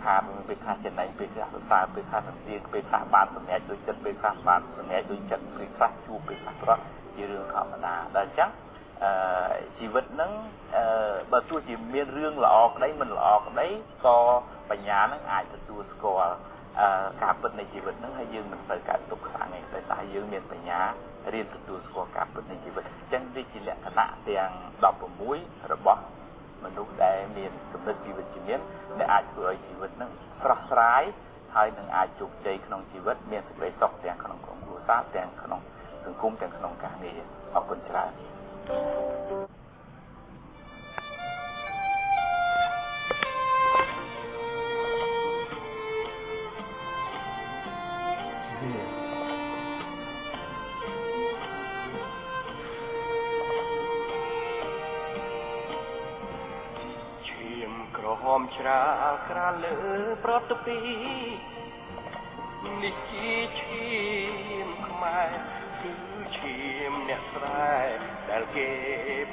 ថាមានពេលខ្លះចំណេញពេលខ្លះសរសើរពេលខ្លះសំទានពេលខ្លះបានសម្រេចដោយចិត្តពេលខ្លះបានសម្រេចដោយចិត្តពេលខ្លះជួបពេលខ្លះប្រត់ជារឿងធម្មតាដល់អញ្ចឹងជីវិតហ្នឹងបើទោះជាមានរឿងល្អក្តីមិនល្អក្តីក៏បញ្ញាហ្នឹងអាចទទួលស្គាល់ការពិតនៃជីវិតហ្នឹងហើយយើងមិនទៅកើតទុក្ខខ្លាំងទេដោយសារយើងមានបញ្ញារៀនទទួលស្គាល់ការពិតនៃជីវិតអញ្ចឹងវាជាលក្ខណៈទាំង16របស់មនុស្សដែលមានគំនិតជីវិតជំនាញដែលអាចធ្វើឲ្យជីវិតហ្នឹងស្រស់ស្រាយហើយនឹងអាចជោគជ័យក្នុងជីវិតមានសេចក្តីសុខទាំងក្នុងក្រុមគ្រួសារទាំងក្នុងសង្គមទាំងក្នុងការងារអរគុណច្រើនហមច្រាក្រាលើប្រតពីនេះជាឈាមខ្មែរគឺឈាមអ្នកស្រែដែលគេ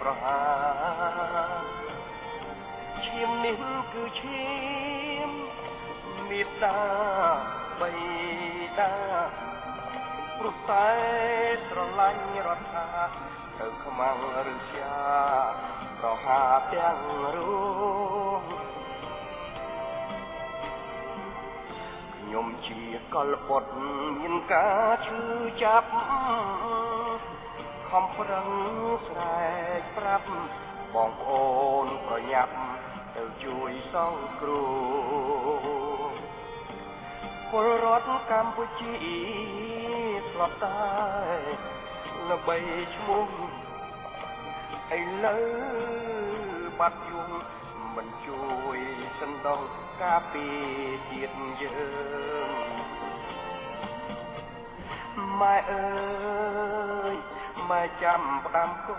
ប្រហារឈាមនេះគឺឈាមមេត្តាបៃតាព្រោះតែស្រឡាញ់រដ្ឋាទៅខ្មាំងឬជាប្រហារទាំងរួមខ្ញុំជាកលបុត្រមានការឈឺចាប់ខំប្រឹងស្រែកប្រាប់បងប្អូនប្រញាប់ទៅជួយសង្គ្រោះពលរដ្ឋកម្ពុជាស្លាប់តែល្បីឈ្មោះឥឡូវបាត់យំមិនជួយសណ្ដោះការពីជាតិយើងម៉ែអើយម៉ែចាំផ្ដាំកូ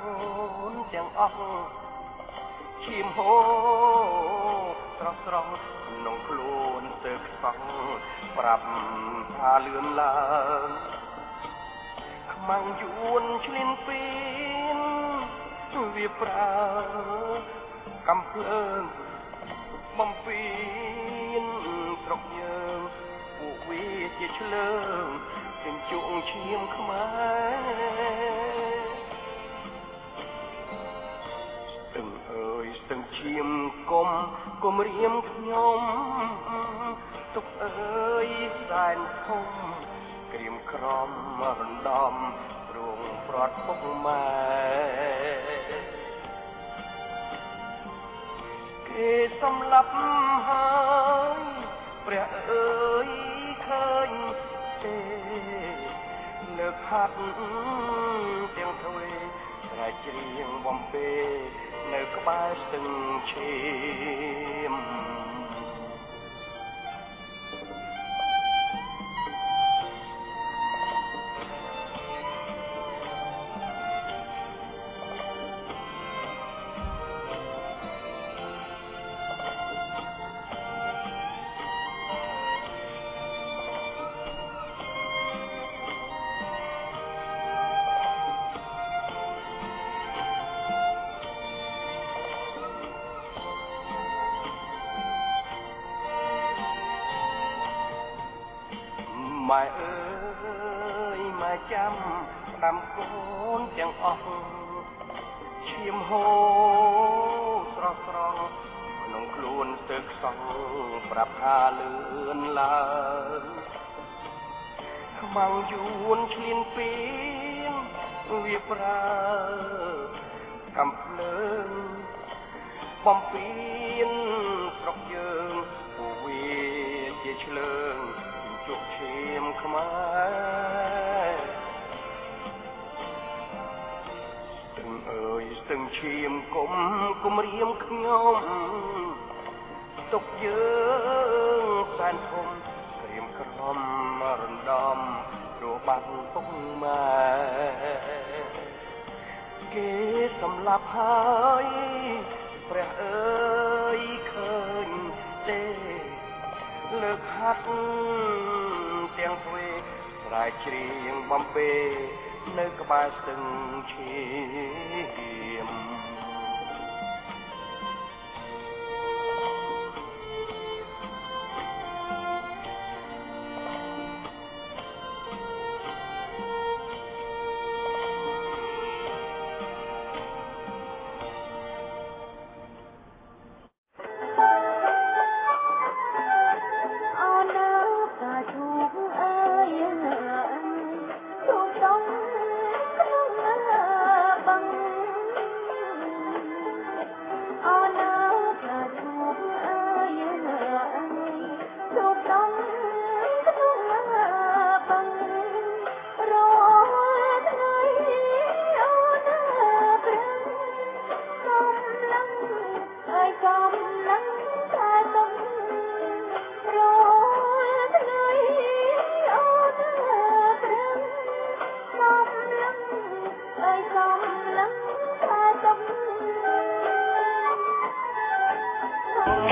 នទាំងអស់ឈាមហូរស្រស់ស្រស់ក្នុងខ្លួនទើបខ្សោះប្រាប់ថាលឿនឡើងខ្មាំងយួនឆ្លៀនពីនវាប្រើកំភ្លើងបំពេញស្រុកយើងពួកវាជាឆ្លើងជញ្ជក់ឈាមខ្មែរស្ទឹងអើយស្ទឹងឈាមកុំរៀមខ្ញុំទុកអើយសែនធំក្រៀមក្រំរំដំរងប្រត់ពុកម៉ែគេសម្លាប់ហើយព្រះអើយឃើញទេលើកហាត់ទាំងទ្វេស្រែកច្រៀងបំពេនៅក្បែរស្ទឹងឈាមម៉ែអើយម៉ែចាំដាំកូនទាំងអស់ឈាមហូរស្រស់ស្រស់ខ ក្នុងខ្លួនទឹកសងប្រាប់ថាលឿនឡើយខ្មាំងយួនឆ្លៀនពីនវាប្រើកំភ្លើងបំពេញស្រុកយើងពួកវាជាឆ្លើងជុកឈាមខ្មែរស្ទឹងអើយស្ទឹងឈាមគុំរៀមខ្ញុំទុកយើងសែនធំក្រៀមក្រំរំដំព្រោះបាត់ពុកម៉ែគេសម្លាប់ហើយព្រះអើយឃើញទេលើកហាត់ទាំងទ្វេស្រែកច្រៀងបំពេនៅក្បែរស្ទឹងឈាម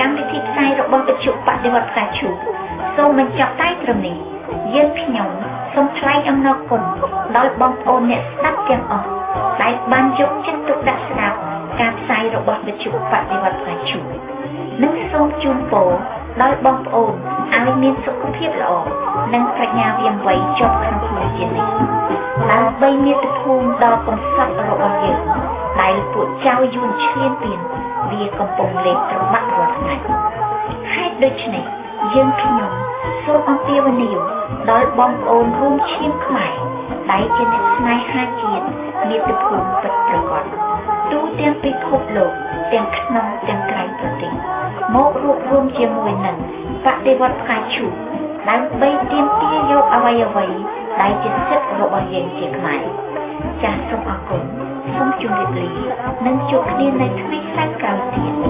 កម្មវិធីផ្សាយរបស់វិទ្យុបដិវត្តផ្កាឈូកសូមបញ្ចប់តែត្រឹមនេះយើងខ្ញុំសូមថ្លែងអំណរគុណដល់បងប្អូនអ្នកស្ដាប់ទាំងអស់ដែលបានយកចិត្តទុកដាក់ស្ដាប់ការផ្សាយរបស់វិទ្យុបដិវត្តផ្កាឈូកនិងសូមជូនពរដល់បងប្អូនឲ្យមានសុខភាពល្អនិងប្រាជ្ញាវាងវៃជាប់ក្នុងខ្លួនជានិច្ចដើម្បីមាតុភូមិដ៏កំសត់របស់យើងដែលពួកចៅយួនឈ្លានពានវាកំពុងលេបត្របាក់រាល់ថ្ងៃហេតុដូច្នេះយើងខ្ញុំសូមអំពាវនាវដល់បងប្អូនរួមឈាមខ្មែរដែលជាអ្នកស្នេហាជាតិមាតុភូមិពិតប្រាកដទូទាំងពិភពលោកទាំងក្នុងទាំងក្រៅប្រទេសមករួបរวมជាមួយនឹងបដិវត្តផ្កាឈូកដើម្បីទាមទារយកអ្វីៗដែលជាសិទ្ធិរបស់យើងជាខ្មែរចាសសូមអរគុណសូមជម្រាបលានិងជួបគ្នានៅថ្ងៃក្រោយទៀត